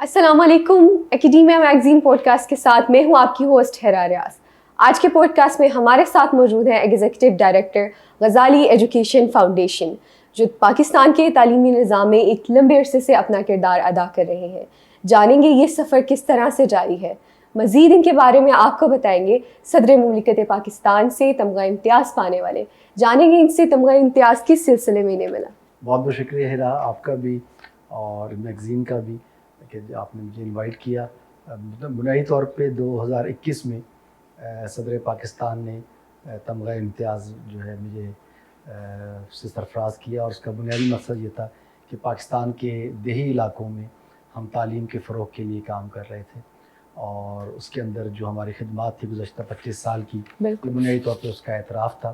السلام علیکم. Academia magazine pod cost کے ساتھ میں ہوں آپ کی ہوسٹ ہیرا ریاض. آج کے پوڈ کاسٹ میں ہمارے ساتھ موجود ہیں ایگزیکٹو ڈائریکٹر غزالی ایجوکیشن فاؤنڈیشن، جو پاکستان کے تعلیمی نظام میں ایک لمبے عرصے سے اپنا کردار ادا کر رہے ہیں. جانیں گے یہ سفر کس طرح سے جاری ہے. مزید ان کے بارے میں آپ کو بتائیں گے صدر مملکت پاکستان سے تمغہ امتیاز پانے والے. جانیں گے ان سے تمغہ امتیاز کس سلسلے میں انہیں ملا. بہت بہت شکریہ ہیرا، آپ کا بھی اور میگزین کا بھی کہ آپ نے مجھے انوائٹ کیا. بنیادی طور پہ 2021 میں صدر پاکستان نے تمغہ امتیاز جو ہے مجھے سے سرفراز کیا، اور اس کا بنیادی مقصد یہ تھا کہ پاکستان کے دیہی علاقوں میں ہم تعلیم کے فروغ کے لیے کام کر رہے تھے، اور اس کے اندر جو ہماری خدمات تھی گزشتہ 25 سال کی، بنیادی طور پہ اس کا اعتراف تھا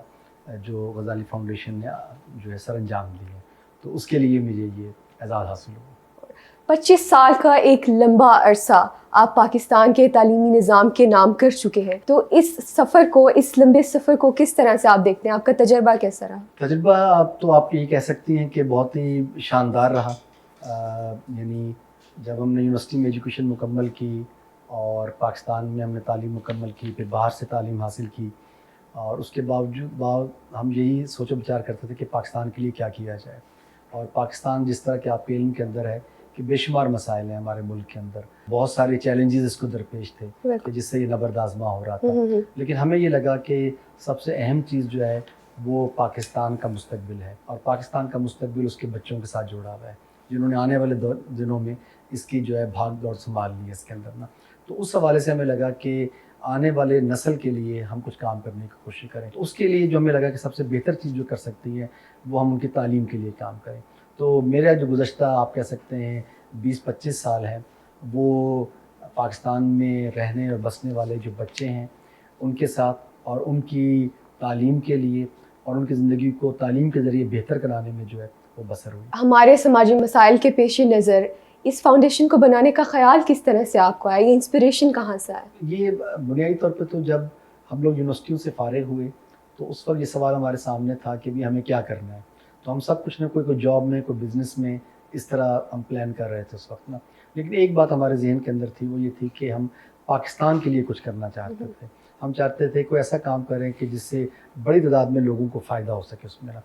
جو غزالی فاؤنڈیشن نے جو ہے سر انجام دی ہے. تو اس کے لیے مجھے یہ اعزاز حاصل ہوا. 25 سال کا ایک لمبا عرصہ آپ پاکستان کے تعلیمی نظام کے نام کر چکے ہیں، تو اس سفر کو، اس لمبے سفر کو کس طرح سے آپ دیکھتے ہیں؟ آپ کا تجربہ کیسا رہا؟ تجربہ آپ یہ کہہ سکتی ہیں کہ بہت ہی شاندار رہا. یعنی جب ہم نے یونیورسٹی میں ایجوکیشن مکمل کی اور پاکستان میں ہم نے تعلیم مکمل کی، پھر باہر سے تعلیم حاصل کی، اور اس کے باوجود ہم یہی سوچ و بچار کرتے تھے کہ پاکستان کے لیے کیا کیا جائے. اور پاکستان جس طرح کے آپ کے علم کے اندر ہے کہ بے شمار مسائل ہیں ہمارے ملک کے اندر، بہت سارے چیلنجز اس کو درپیش تھے کہ جس سے یہ نبرد آزما ہو رہا تھا. لیکن ہمیں یہ لگا کہ سب سے اہم چیز جو ہے وہ پاکستان کا مستقبل ہے، اور پاکستان کا مستقبل اس کے بچوں کے ساتھ جڑا ہوا ہے جنہوں نے آنے والے دنوں میں اس کی جو ہے بھاگ دوڑ سنبھالنی ہے اس کے اندر نا. تو اس حوالے سے ہمیں لگا کہ آنے والے نسل کے لیے ہم کچھ کام کرنے کی کوشش کریں. تو اس کے لیے جو ہمیں لگا کہ سب سے بہتر چیز جو کر سکتی ہے وہ ہم ان کی تعلیم کے لیے کام کریں. تو میرا جو گزشتہ آپ کہہ سکتے ہیں 20-25 سال ہے، وہ پاکستان میں رہنے اور بسنے والے جو بچے ہیں ان کے ساتھ اور ان کی تعلیم کے لیے اور ان کی زندگی کو تعلیم کے ذریعے بہتر کرانے میں جو ہے وہ بسر ہوئی. ہمارے سماجی مسائل کے پیش نظر اس فاؤنڈیشن کو بنانے کا خیال کس طرح سے آپ کو آیا؟ یہ انسپریشن کہاں سے آیا؟ یہ بنیادی طور پہ تو جب ہم لوگ یونیورسٹیوں سے فارغ ہوئے تو اس وقت یہ سوال ہمارے سامنے تھا کہ بھی ہمیں کیا کرنا ہے. تو ہم سب کچھ نہ کوئی جاب میں، کوئی بزنس میں اس طرح ہم پلان کر رہے تھے اس وقت نا. لیکن ایک بات ہمارے ذہن کے اندر تھی، وہ یہ تھی کہ ہم پاکستان کے لیے کچھ کرنا چاہتے تھے. ہم چاہتے تھے کوئی ایسا کام کریں کہ جس سے بڑی تعداد میں لوگوں کو فائدہ ہو سکے اس میں نا.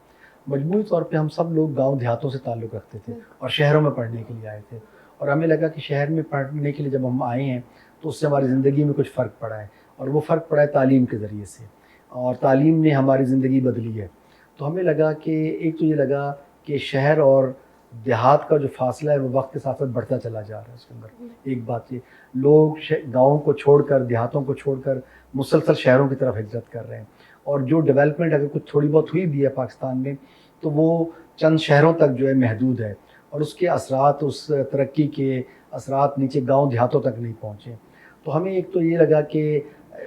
مجموعی طور پہ ہم سب لوگ گاؤں دیہاتوں سے تعلق رکھتے تھے اور شہروں میں پڑھنے کے لیے آئے تھے، اور ہمیں لگا کہ شہر میں پڑھنے کے لیے جب ہم آئے ہیں تو اس سے ہماری زندگی میں کچھ فرق پڑا ہے، اور وہ فرق پڑا ہے تعلیم کے ذریعے سے، اور تعلیم نے ہماری زندگی بدلی ہے. تو ہمیں لگا کہ ایک تو یہ لگا کہ شہر اور دیہات کا جو فاصلہ ہے وہ وقت کے ساتھ ساتھ بڑھتا چلا جا رہا ہے. اس کے اندر ایک بات یہ، لوگ گاؤں کو چھوڑ کر، دیہاتوں کو چھوڑ کر مسلسل شہروں کی طرف ہجرت کر رہے ہیں، اور جو ڈیولپمنٹ اگر کچھ تھوڑی بہت ہوئی بھی ہے پاکستان میں تو وہ چند شہروں تک جو ہے محدود ہے، اور اس کے اثرات، اس ترقی کے اثرات نیچے گاؤں دیہاتوں تک نہیں پہنچے. تو ہمیں ایک تو یہ لگا کہ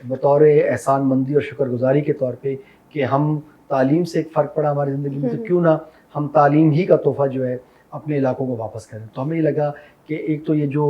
بطور احسان مندی اور شکر گزاری کے طور پہ کہ ہم تعلیم سے ایک فرق پڑا ہماری زندگی میں، تو کیوں نہ ہم تعلیم ہی کا تحفہ جو ہے اپنے علاقوں کو واپس کریں. تو ہمیں یہ لگا کہ ایک تو یہ جو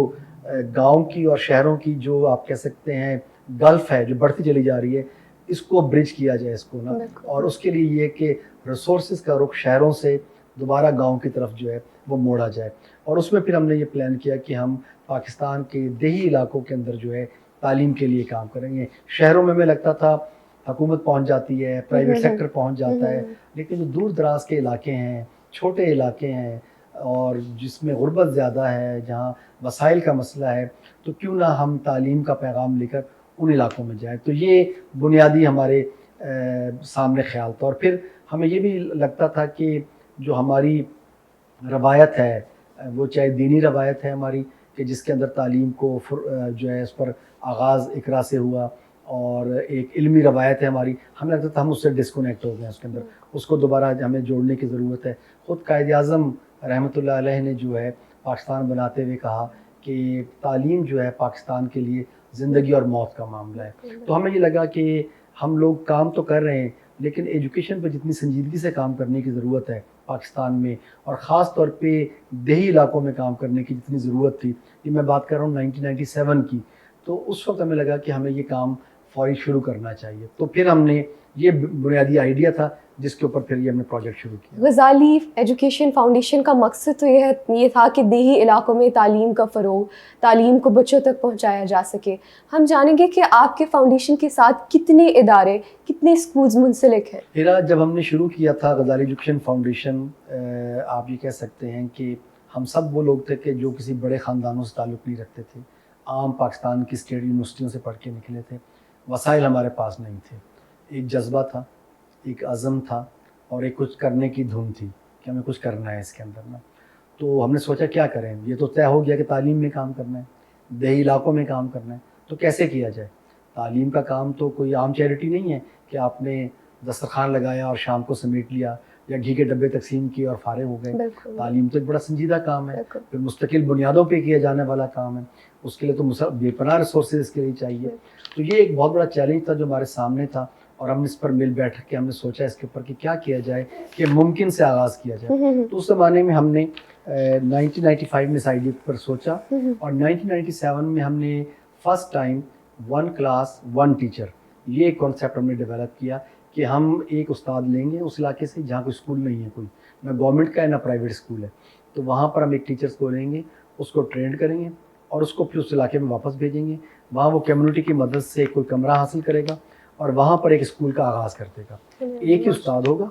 گاؤں کی اور شہروں کی جو آپ کہہ سکتے ہیں گلف ہے جو بڑھتی چلی جا رہی ہے، اس کو برج کیا جائے اس کو نا. اور اس کے لیے یہ کہ ریسورسز کا رخ شہروں سے دوبارہ گاؤں کی طرف جو ہے وہ موڑا جائے. اور اس میں پھر ہم نے یہ پلان کیا کہ ہم پاکستان کے دیہی علاقوں کے اندر جو ہے تعلیم کے لیے کام کریں گے. شہروں میں ہمیں لگتا تھا حکومت پہنچ جاتی ہے، پرائیویٹ سیکٹر پہنچ جاتا ہے، لیکن جو دور دراز کے علاقے ہیں، چھوٹے علاقے ہیں، اور جس میں غربت زیادہ ہے، جہاں وسائل کا مسئلہ ہے، تو کیوں نہ ہم تعلیم کا پیغام لے کر ان علاقوں میں جائیں. تو یہ بنیادی ہمارے سامنے خیال تھا. اور پھر ہمیں یہ بھی لگتا تھا کہ جو ہماری روایت ہے وہ چاہے دینی روایت ہے ہماری کہ جس کے اندر تعلیم کو جو ہے اس پر آغاز اقرا سے ہوا، اور ایک علمی روایت ہے ہماری، ہمیں لگتا تھا ہم اس سے ڈسکنیکٹ ہو گئے ہیں اس کے اندر. اس کو دوبارہ ہمیں جوڑنے کی ضرورت ہے. خود قائد اعظم رحمۃ اللہ علیہ نے جو ہے پاکستان بناتے ہوئے کہا کہ تعلیم جو ہے پاکستان کے لیے زندگی اور موت کا معاملہ ہے. تو ہمیں یہ لگا کہ ہم لوگ کام تو کر رہے ہیں، لیکن ایجوکیشن پہ جتنی سنجیدگی سے کام کرنے کی ضرورت ہے پاکستان میں، اور خاص طور پہ دیہی علاقوں میں کام کرنے کی جتنی ضرورت تھی، یہ میں بات کر رہا ہوں 1997 کی، تو اس وقت ہمیں لگا کہ ہمیں یہ کام فوری شروع کرنا چاہیے. تو پھر ہم نے یہ بنیادی آئیڈیا تھا جس کے اوپر پھر یہ ہم نے پروجیکٹ شروع کیا. غزالی ایجوکیشن فاؤنڈیشن کا مقصد تو یہ تھا کہ دیہی علاقوں میں تعلیم کا فروغ، تعلیم کو بچوں تک پہنچایا جا سکے. ہم جانیں گے کہ آپ کے فاؤنڈیشن کے ساتھ کتنے ادارے، کتنے اسکولز منسلک ہیں؟ میرا جب ہم نے شروع کیا تھا غزالی ایجوکیشن فاؤنڈیشن، آپ یہ کہہ سکتے ہیں کہ ہم سب وہ لوگ تھے کہ جو کسی بڑے خاندانوں سے تعلق نہیں رکھتے تھے، عام پاکستان کی اسٹیٹ یونیورسٹیوں سے پڑھ کے نکلے تھے. وسائل ہمارے پاس نہیں تھے. ایک جذبہ تھا، ایک عزم تھا، اور ایک کچھ کرنے کی دھن تھی کہ ہمیں کچھ کرنا ہے اس کے اندر نا. تو ہم نے سوچا کیا کریں، یہ تو طے ہو گیا کہ تعلیم میں کام کرنا ہے، دیہی علاقوں میں کام کرنا ہے. تو کیسے کیا جائے؟ تعلیم کا کام تو کوئی عام چیریٹی نہیں ہے کہ آپ نے دسترخوان لگایا اور شام کو سمیٹ لیا یا گھی کے ڈبے تقسیم کیے اور فارغ ہو گئے. تعلیم تو ایک بڑا سنجیدہ کام ہے، پھر مستقل بنیادوں پہ کیا جانے والا کام ہے. اس کے لیے تو بے پناہ ریسورسز اس کے لیے چاہیے. تو یہ ایک بہت بڑا چیلنج تھا جو ہمارے سامنے تھا، اور ہم اس پر مل بیٹھ کے ہم نے سوچا اس کے اوپر کہ کیا کیا جائے کہ ممکن سے آغاز کیا جائے. تو اس زمانے میں ہم نے 1995 میں اس آئیڈیا پر سوچا، اور 1997 میں ہم نے فرسٹ ٹائم 1 کلاس 1 ٹیچر یہ کانسیپٹ ہم نے ڈیولپ کیا کہ ہم ایک استاد لیں گے اس علاقے سے جہاں کوئی اسکول نہیں ہے، کوئی نہ گورنمنٹ کا ہے نہ پرائیویٹ اسکول ہے. تو وہاں پر ہم ایک ٹیچرس کو لیں گے، اس کو ٹرینڈ کریں گے اور اس کو پھر اس علاقے میں واپس بھیجیں گے. وہاں وہ کمیونٹی کی مدد سے کوئی کمرہ حاصل کرے گا اور وہاں پر ایک اسکول کا آغاز کر دے گا. ایک ہی استاد ہوگا،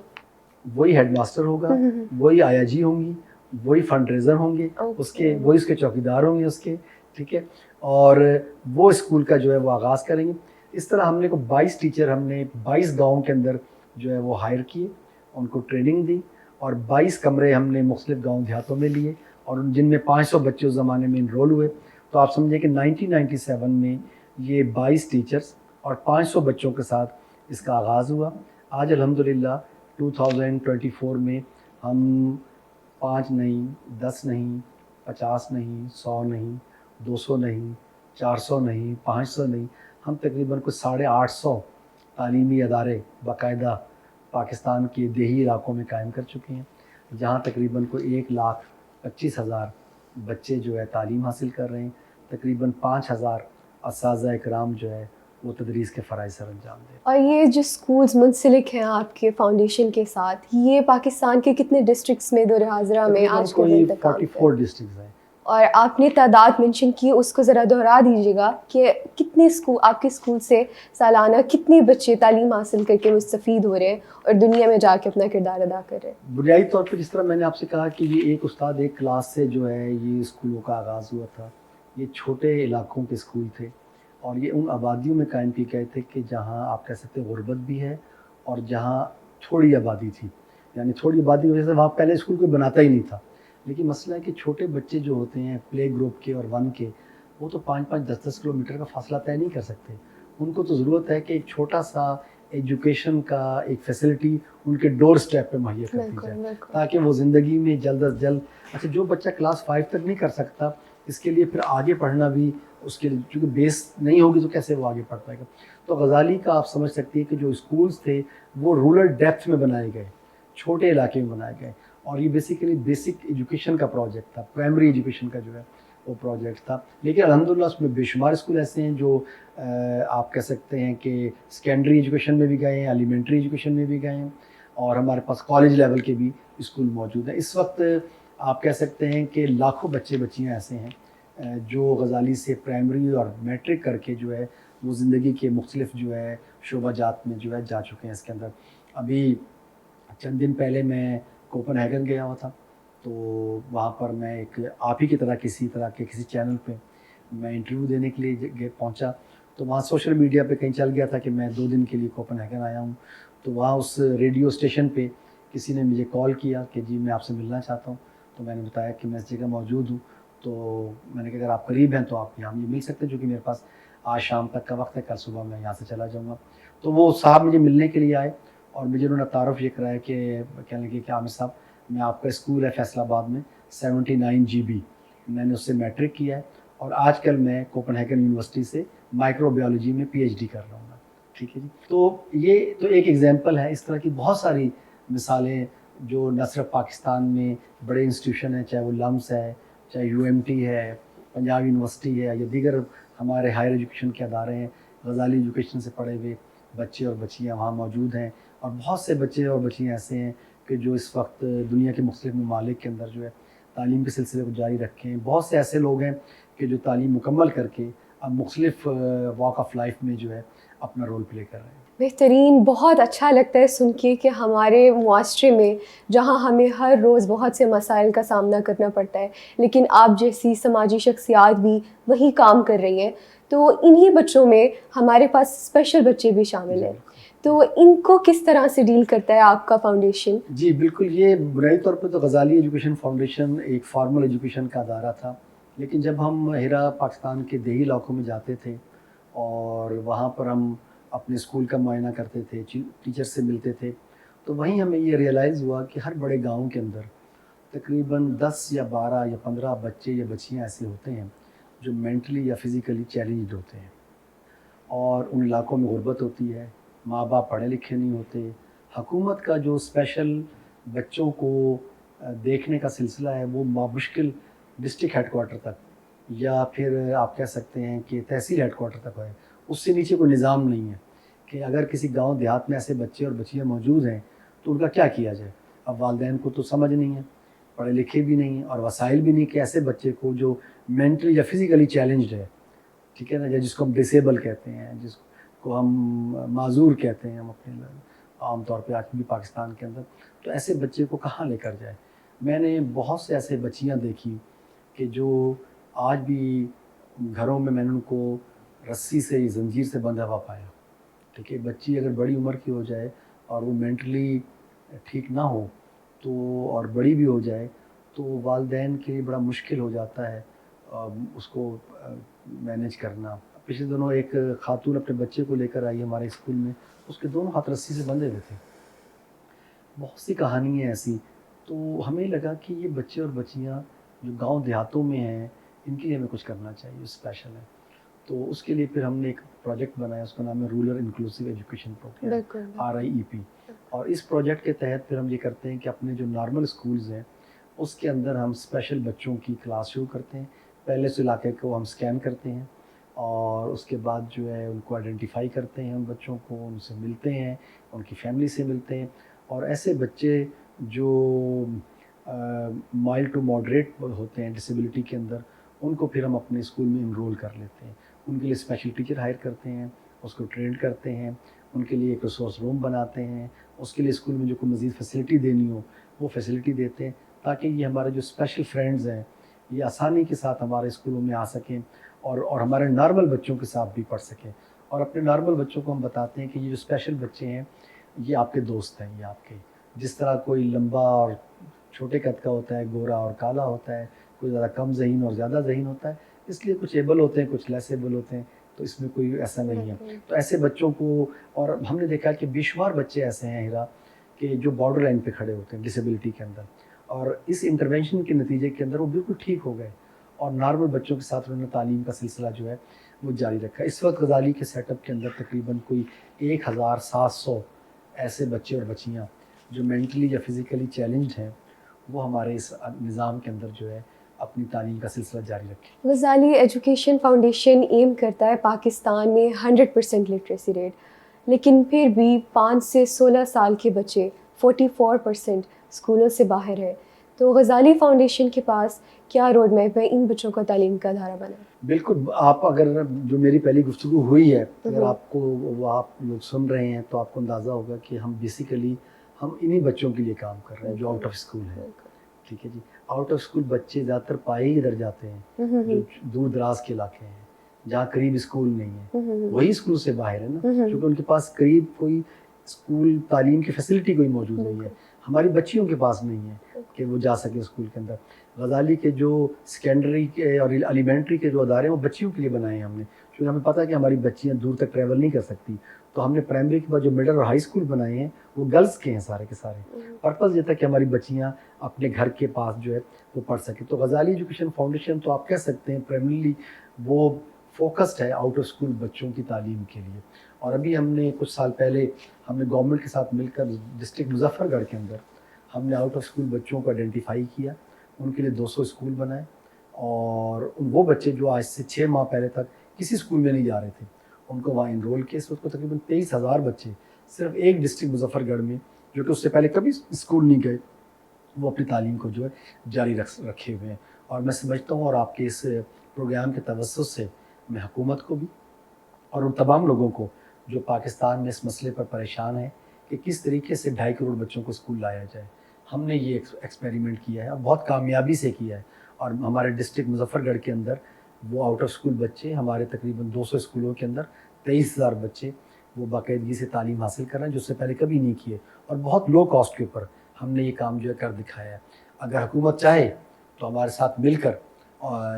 وہی ہیڈ ماسٹر ہوگا، وہی آیا جی ہوں گی، وہی فنڈ ریزر ہوں گے اس کے، وہی اس کے چوکیدار ہوں گے اس کے، ٹھیک ہے. اور وہ اسکول کا جو ہے وہ آغاز کریں گے. اس طرح ہم نے کو 22 ٹیچر ہم نے 22 گاؤں کے اندر جو ہے وہ ہائر کیے، ان کو ٹریننگ دی، اور 22 کمرے ہم نے مختلف گاؤں دیہاتوں میں لیے، اور جن میں 500 بچے اس زمانے میں انرول ہوئے. تو آپ سمجھیں کہ 1997 میں یہ 22 ٹیچرز اور 500 بچوں کے ساتھ اس کا آغاز ہوا. آج الحمدللہ 2024 میں ہم 5 نہیں، 10 نہیں، 50 نہیں، 100 نہیں، 200 نہیں، 400 نہیں، 500 نہیں، ہم تقریباً کچھ 850 تعلیمی ادارے باقاعدہ پاکستان کے دیہی علاقوں میں قائم کر چکے ہیں، جہاں تقریباً کوئی 1,25,000 بچے جو ہے تعلیم حاصل کر رہے ہیں. تقریباً 5,000 اساتذہ اکرام جو ہے وہ تدریس کے فرائض سر انجام دیں. اور یہ جو اسکولز منسلک ہیں آپ کے فاؤنڈیشن کے ساتھ، یہ پاکستان کے کتنے ڈسٹرکٹس میں دور حاضرہ میں آج کے دن تک کام کرتے ہیں؟ 44 ڈسٹرکٹس ہیں. اور آپ نے تعداد منشن کی، اس کو ذرا دہرا دیجیے گا کہ کتنے اسکول آپ کے اسکول سے سالانہ کتنے بچے تعلیم حاصل کر کے مستفید ہو رہے ہیں اور دنیا میں جا کے اپنا کردار ادا کر رہے ہیں؟ بنیادی طور پر جس طرح میں نے آپ سے کہا کہ یہ ایک استاد ایک کلاس سے جو ہے یہ اسکولوں کا آغاز ہوا تھا. یہ چھوٹے علاقوں کے اسکول تھے اور یہ ان آبادیوں میں قائم کیے گئے تھے کہ جہاں آپ کہہ سکتے ہیں غربت بھی ہے اور جہاں تھوڑی آبادی تھی. یعنی تھوڑی آبادی کی وجہ سے وہاں پہلے اسکول کوئی بناتا ہی نہیں تھا. لیکن مسئلہ ہے کہ چھوٹے بچے جو ہوتے ہیں پلے گروپ کے اور 1 کے، وہ تو 5-5 10-10 کلومیٹر کا فاصلہ طے نہیں کر سکتے. ان کو تو ضرورت ہے کہ ایک چھوٹا سا ایجوکیشن کا ایک فیسلٹی ان کے ڈور سٹیپ پہ مہیا کر دی جائے تاکہ وہ زندگی میں جلد از جلد، اچھا جو بچہ کلاس 5 تک نہیں کر سکتا اس کے لیے پھر آگے پڑھنا بھی اس کے لیے، چونکہ بیس نہیں ہوگی تو کیسے وہ آگے پڑھ پائے گا. تو غزالی کا آپ سمجھ سکتے ہیں کہ جو اسکولز تھے وہ رورل ڈیپتھ میں بنائے گئے، چھوٹے علاقے میں بنائے گئے، اور یہ بیسیکلی بیسک ایجوکیشن کا پروجیکٹ تھا، پرائمری ایجوکیشن کا جو ہے وہ پروجیکٹ تھا. لیکن الحمدللہ اس میں بے شمار اسکول ایسے ہیں جو آپ کہہ سکتے ہیں کہ سیکنڈری ایجوکیشن میں بھی گئے ہیں، ایلیمنٹری ایجوکیشن میں بھی گئے ہیں، اور ہمارے پاس کالج لیول کے بھی اسکول موجود ہیں. اس وقت آپ کہہ سکتے ہیں کہ لاکھوں بچے بچیاں ایسے ہیں جو غزالی سے پرائمری اور میٹرک کر کے جو ہے وہ زندگی کے مختلف جو ہے شعبہ جات میں جو ہے جا چکے ہیں. اس کے اندر ابھی چند دن پہلے میں کوپن ہیگن گیا ہوا تھا، تو وہاں پر میں ایک آپ ہی کی طرح کسی چینل پہ میں انٹرویو دینے کے لیے پہنچا. تو وہاں سوشل میڈیا پہ کہیں چل گیا تھا کہ میں 2 دن کے لیے کوپن ہیگن آیا ہوں. تو وہاں اس ریڈیو اسٹیشن پہ کسی نے مجھے کال کیا کہ جی میں آپ سے ملنا چاہتا ہوں. تو میں نے بتایا کہ میں اس جگہ موجود ہوں. تو میں نے کہا اگر آپ قریب ہیں تو آپ یہاں مجھے مل سکتے ہیں، چونکہ میرے پاس آج شام تک کا وقت ہے، کل صبح میں یہاں سے چلا جاؤں گا. تو وہ صاحب مجھے ملنے کے لیے آئے اور مجھے انہوں نے تعارف یہ کرایا کہ کہنے لگے کہ عامر صاحب میں آپ کا اسکول ہے فیصل آباد میں 79 GB، میں نے اس سے میٹرک کیا ہے اور آج کل میں کوپن ہیگن یونیورسٹی سے مائکرو بایولوجی میں PhD کر رہا ہوں. ٹھیک ہے جی. تو یہ تو ایک ایگزامپل ہے. اس طرح کی بہت ساری مثالیں جو نہ صرف پاکستان میں بڑے انسٹیٹیوشن ہیں، چاہے وہ لمس ہے، چاہے UMT ہے، پنجاب یونیورسٹی ہے، یا دیگر ہمارے ہائر ایجوکیشن کے ادارے ہیں، غزالی ایجوکیشن سے پڑھے ہوئے بچے اور بچیاں وہاں موجود ہیں، اور بہت سے بچے اور بچیاں ایسے ہیں کہ جو اس وقت دنیا کے مختلف ممالک کے اندر جو ہے تعلیم کے سلسلے کو جاری رکھے ہیں۔ بہت سے ایسے لوگ ہیں کہ جو تعلیم مکمل کر کے اب مختلف واک آف لائف میں جو ہے اپنا رول پلے کر رہے ہیں۔ بہترین، بہت اچھا لگتا ہے سن کے کہ ہمارے معاشرے میں جہاں ہمیں ہر روز بہت سے مسائل کا سامنا کرنا پڑتا ہے، لیکن آپ جیسی سماجی شخصیات بھی وہی کام کر رہی ہیں، تو انہی بچوں میں ہمارے پاس اسپیشل بچے بھی شامل ہیں، تو ان کو کس طرح سے ڈیل کرتا ہے آپ کا فاؤنڈیشن؟ جی بالکل، یہ بنیادی طور پہ تو غزالی ایجوکیشن فاؤنڈیشن ایک فارمل ایجوکیشن کا ادارہ تھا، لیکن جب ہم ہیرا پاکستان کے دیہی علاقوں میں جاتے تھے اور وہاں پر ہم اپنے اسکول کا معائنہ کرتے تھے، ٹیچر سے ملتے تھے، تو وہیں ہمیں یہ ریئلائز ہوا کہ ہر بڑے گاؤں کے اندر تقریباً 10 یا 12 یا 15 بچے یا بچیاں ایسے ہوتے ہیں جو مینٹلی یا فزیکلی چیلنجڈ ہوتے ہیں، اور ان علاقوں میں غربت ہوتی ہے، ماں باپ پڑھے لکھے نہیں ہوتے، حکومت کا جو اسپیشل بچوں کو دیکھنے کا سلسلہ ہے وہ مشکل ڈسٹرکٹ ہیڈ کوارٹر تک یا پھر آپ کہہ سکتے ہیں کہ تحصیل ہیڈ کوارٹر تک ہے، اس سے نیچے کوئی نظام نہیں ہے کہ اگر کسی گاؤں دیہات میں ایسے بچے اور بچیاں موجود ہیں تو ان کا کیا کیا جائے۔ اب والدین کو تو سمجھ نہیں ہے، پڑھے لکھے بھی نہیں اور وسائل بھی نہیں کہ ایسے بچے کو جو مینٹلی یا فزیکلی چیلنجڈ ہے، ٹھیک ہے نا، یا جس کو ہم ڈسیبل کہتے ہیں، جس کو ہم معذور کہتے ہیں ہم اپنے عام طور پہ آج بھی پاکستان کے اندر، تو ایسے بچے کو کہاں لے کر جائے۔ میں نے بہت سے ایسے بچیاں دیکھی کہ جو آج بھی گھروں میں نے ان کو رسی سے زنجیر سے بندھا ہوا پایا، ٹھیک ہے۔ بچی اگر بڑی عمر کی ہو جائے اور وہ مینٹلی ٹھیک نہ ہو تو اور بڑی بھی ہو جائے تو والدین کے لیے بڑا مشکل ہو جاتا ہے اس کو مینیج کرنا۔ پچھلے دنوں ایک خاتون اپنے بچے کو لے کر آئی ہمارے اسکول میں، اس کے دونوں ہاتھ رسی سے بندھے ہوئے تھے۔ بہت سی کہانی ہیں ایسی، تو ہمیں لگا کہ یہ بچے اور بچیاں جو گاؤں دیہاتوں میں ہیں ان کے لیے ہمیں کچھ کرنا چاہیے، اسپیشل ہے۔ تو اس کے لیے پھر ہم نے ایک پروجیکٹ بنایا، اس کا نام ہے rural inclusive education programme, RIEP۔ اور اس پروجیکٹ کے تحت پھر ہم یہ کرتے ہیں کہ اپنے جو نارمل اسکولز ہیں اس کے اندر ہم اسپیشل بچوں کی کلاس شروع کرتے ہیں۔ پہلے اس علاقے کو ہم سکین کرتے ہیں اور اس کے بعد جو ہے ان کو آئیڈینٹیفائی کرتے ہیں، ان بچوں کو ان سے ملتے ہیں، ان کی فیملی سے ملتے ہیں، اور ایسے بچے جو مائلڈ ٹو ماڈریٹ ہوتے ہیں ڈسیبلٹی کے اندر، ان کو پھر ہم اپنے اسکول میں انرول کر لیتے ہیں۔ ان کے لیے اسپیشل ٹیچر ہائر کرتے ہیں، اس کو ٹرین کرتے ہیں، ان کے لیے ایک ریسورس روم بناتے ہیں، اس کے لیے اسکول میں جو کوئی مزید فیسلٹی دینی ہو وہ فیسلٹی دیتے ہیں، تاکہ یہ ہمارے جو اسپیشل فرینڈز ہیں یہ آسانی کے ساتھ ہمارے اسکولوں میں آ سکیں اور ہمارے نارمل بچوں کے ساتھ بھی پڑھ سکیں۔ اور اپنے نارمل بچوں کو ہم بتاتے ہیں کہ یہ جو اسپیشل بچے ہیں یہ آپ کے دوست ہیں، یہ آپ کے، جس طرح کوئی لمبا اور چھوٹے قد کا ہوتا ہے، گورا اور کالا ہوتا ہے، کوئی زیادہ کم ذہین اور زیادہ ذہین ہوتا ہے، اس لیے کچھ ایبل ہوتے ہیں کچھ لیس ایبل ہوتے ہیں، تو اس میں کوئی ایسا نہیں ہے۔ تو ایسے بچوں کو، اور ہم نے دیکھا کہ بے شمار بچے ایسے ہیں ہیرا کہ جو بارڈر لائن پہ کھڑے ہوتے ہیں ڈسیبلٹی کے اندر، اور اس انٹرونشن کے نتیجے کے اندر وہ بالکل ٹھیک ہو گئے اور نارمل بچوں کے ساتھ انہوں نے تعلیم کا سلسلہ جو ہے وہ جاری رکھا۔ اس وقت غزالی کے سیٹ اپ کے اندر تقریباً کوئی 1700 ایسے بچے اور بچیاں جو مینٹلی یا فزیکلی چیلنجڈ ہیں وہ ہمارے اس نظام کے اندر جو ہے اپنی تعلیم کا سلسلہ جاری رکھیں۔ غزالی ایجوکیشن فاؤنڈیشن ایم کرتا ہے پاکستان میں 100% لٹریسی ریٹ، لیکن پھر بھی 5 سے 16 سال کے بچے 44% اسکولوں سے باہر ہیں، تو غزالی فاؤنڈیشن کے پاس کیا روڈ میپ ہے ان بچوں کو تعلیم کا ادارہ بنانا؟ بالکل، آپ اگر جو میری پہلی گفتگو ہوئی ہے اگر آپ کو وہ آپ لوگ سن رہے ہیں تو آپ کو اندازہ ہوگا کہ ہم بیسیکلی ہم انہی بچوں کے لیے کام کر رہے ہیں جو آؤٹ آف اسکول ہیں، ٹھیک ہے جی۔ آؤٹ آف اسکول بچے زیادہ تر پائے ہی ادھر جاتے ہیں جو دور دراز کے علاقے ہیں جہاں قریب اسکول نہیں ہے، وہی اسکول سے باہر ہے نا، کیونکہ ان کے پاس قریب کوئی اسکول تعلیم کی فیسلٹی کوئی موجود نہیں ہے، ہماری بچیوں کے پاس نہیں ہے کہ وہ جا سکے اسکول کے اندر۔ غزالی کے جو سیکنڈری کے اور ایلیمنٹری کے جو ادارے ہیں وہ بچیوں کے لیے بنائے ہیں ہم نے، کیونکہ ہمیں پتہ ہے کہ ہماری بچیاں دور تک ٹریول نہیں کر سکتی، تو ہم نے پرائمری کے بعد جو مڈل اور ہائی اسکول بنائے ہیں وہ گرلس کے ہیں سارے کے سارے۔ پرپز یہ تھا کہ ہماری بچیاں اپنے گھر کے پاس جو ہے وہ پڑھ سکیں۔ تو غزالی ایجوکیشن فاؤنڈیشن تو آپ کہہ سکتے ہیں پرائمریلی وہ فوکسڈ ہے آؤٹ آف اسکول بچوں کی تعلیم کے لیے۔ اور ابھی ہم نے کچھ سال پہلے ہم نے گورنمنٹ کے ساتھ مل کر ڈسٹرکٹ مظفر گڑھ کے اندر ہم نے آؤٹ آف اسکول بچوں کو آئیڈینٹیفائی کیا، ان کے لیے 200 اسکول بنائے، اور وہ بچے جو آج سے 6 ماہ پہلے تک کسی اسکول میں نہیں جا رہے تھے ان کو وہاں انرول کیا. اس وقت کو تقریباً 23,000 بچے صرف ایک ڈسٹرکٹ مظفر گڑھ میں جو کہ اس سے پہلے کبھی اسکول نہیں گئے, وہ اپنی تعلیم کو جو ہے جاری رکھے ہوئے ہیں. اور میں سمجھتا ہوں اور آپ کے اس پروگرام کے توسط سے میں حکومت کو بھی اور ان تمام لوگوں کو جو پاکستان میں اس مسئلے پر پریشان ہیں کہ کس طریقے سے 2.5 کروڑ بچوں کو اسکول لایا جائے, ہم نے یہ ایکسپیریمنٹ کیا ہے اور بہت کامیابی سے کیا ہے. اور ہمارے ڈسٹرکٹ مظفر گڑھ کے اندر وہ آؤٹ آف اسکول بچے ہمارے تقریباً 200 اسکولوں کے اندر 23,000 بچے وہ باقاعدگی سے تعلیم حاصل کر رہے ہیں جو اس سے پہلے کبھی نہیں کیے, اور بہت لو کاسٹ کے اوپر ہم نے یہ کام جو ہے کر دکھایا ہے. اگر حکومت چاہے تو ہمارے ساتھ مل کر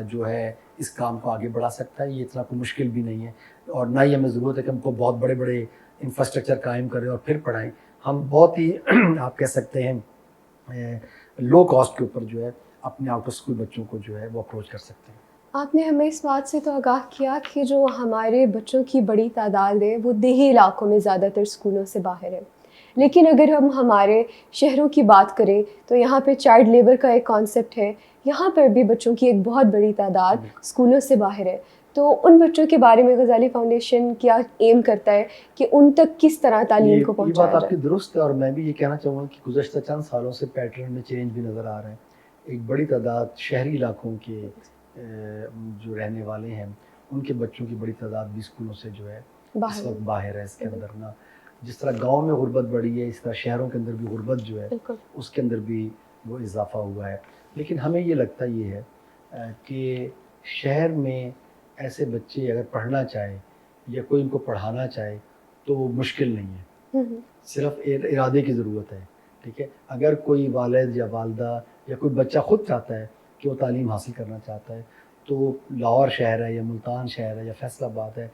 جو ہے اس کام کو آگے بڑھا سکتا ہے. یہ اتنا کوئی مشکل بھی نہیں ہے, اور نہ ہی ہمیں ضرورت ہے کہ ہم کو بہت بڑے بڑے انفراسٹرکچر قائم کریں اور پھر پڑھائیں. ہم بہت ہی آپ کہہ سکتے ہیں لو کاسٹ کے اوپر جو ہے اپنے آؤٹ آف اسکول بچوں کو جو ہے وہ اپروچ کر سکتے ہیں. آپ نے ہمیں اس بات سے تو آگاہ کیا کہ جو ہمارے بچوں کی بڑی تعداد ہے وہ دیہی علاقوں میں زیادہ تر اسکولوں سے باہر ہے, لیکن اگر ہم ہمارے شہروں کی بات کریں تو یہاں پہ چائلڈ لیبر کا ایک کانسیپٹ ہے, یہاں پر بھی بچوں کی ایک بہت بڑی تعداد اسکولوں سے باہر ہے. تو ان بچوں کے بارے میں غزالی فاؤنڈیشن کیا ایم کرتا ہے کہ ان تک کس طرح تعلیم کو پہنچایا جائے؟ یہ بات آپ کی جائے؟ درست ہے, اور میں بھی یہ کہنا چاہوں گا کہ گزشتہ چند سالوں سے پیٹرن میں چینج بھی نظر آ رہے ہیں. ایک بڑی تعداد شہری علاقوں کے جو رہنے والے ہیں ان کے بچوں کی بڑی تعداد بھی اسکولوں سے جو ہے اس وقت باہر ہے. اس کے اندر نا جس طرح گاؤں میں غربت بڑھی ہے اس طرح شہروں کے اندر بھی غربت جو ہے اس کے اندر بھی وہ اضافہ ہوا ہے. لیکن ہمیں یہ لگتا یہ ہے کہ شہر میں ایسے بچے اگر پڑھنا چاہے یا کوئی ان کو پڑھانا چاہے تو وہ مشکل نہیں ہے, صرف ارادے کی ضرورت ہے. ٹھیک ہے, اگر کوئی والد یا والدہ یا کوئی بچہ خود چاہتا ہے کہ وہ تعلیم حاصل کرنا چاہتا ہے تو لاہور شہر ہے یا ملتان شہر ہے یا فیصل آباد ہے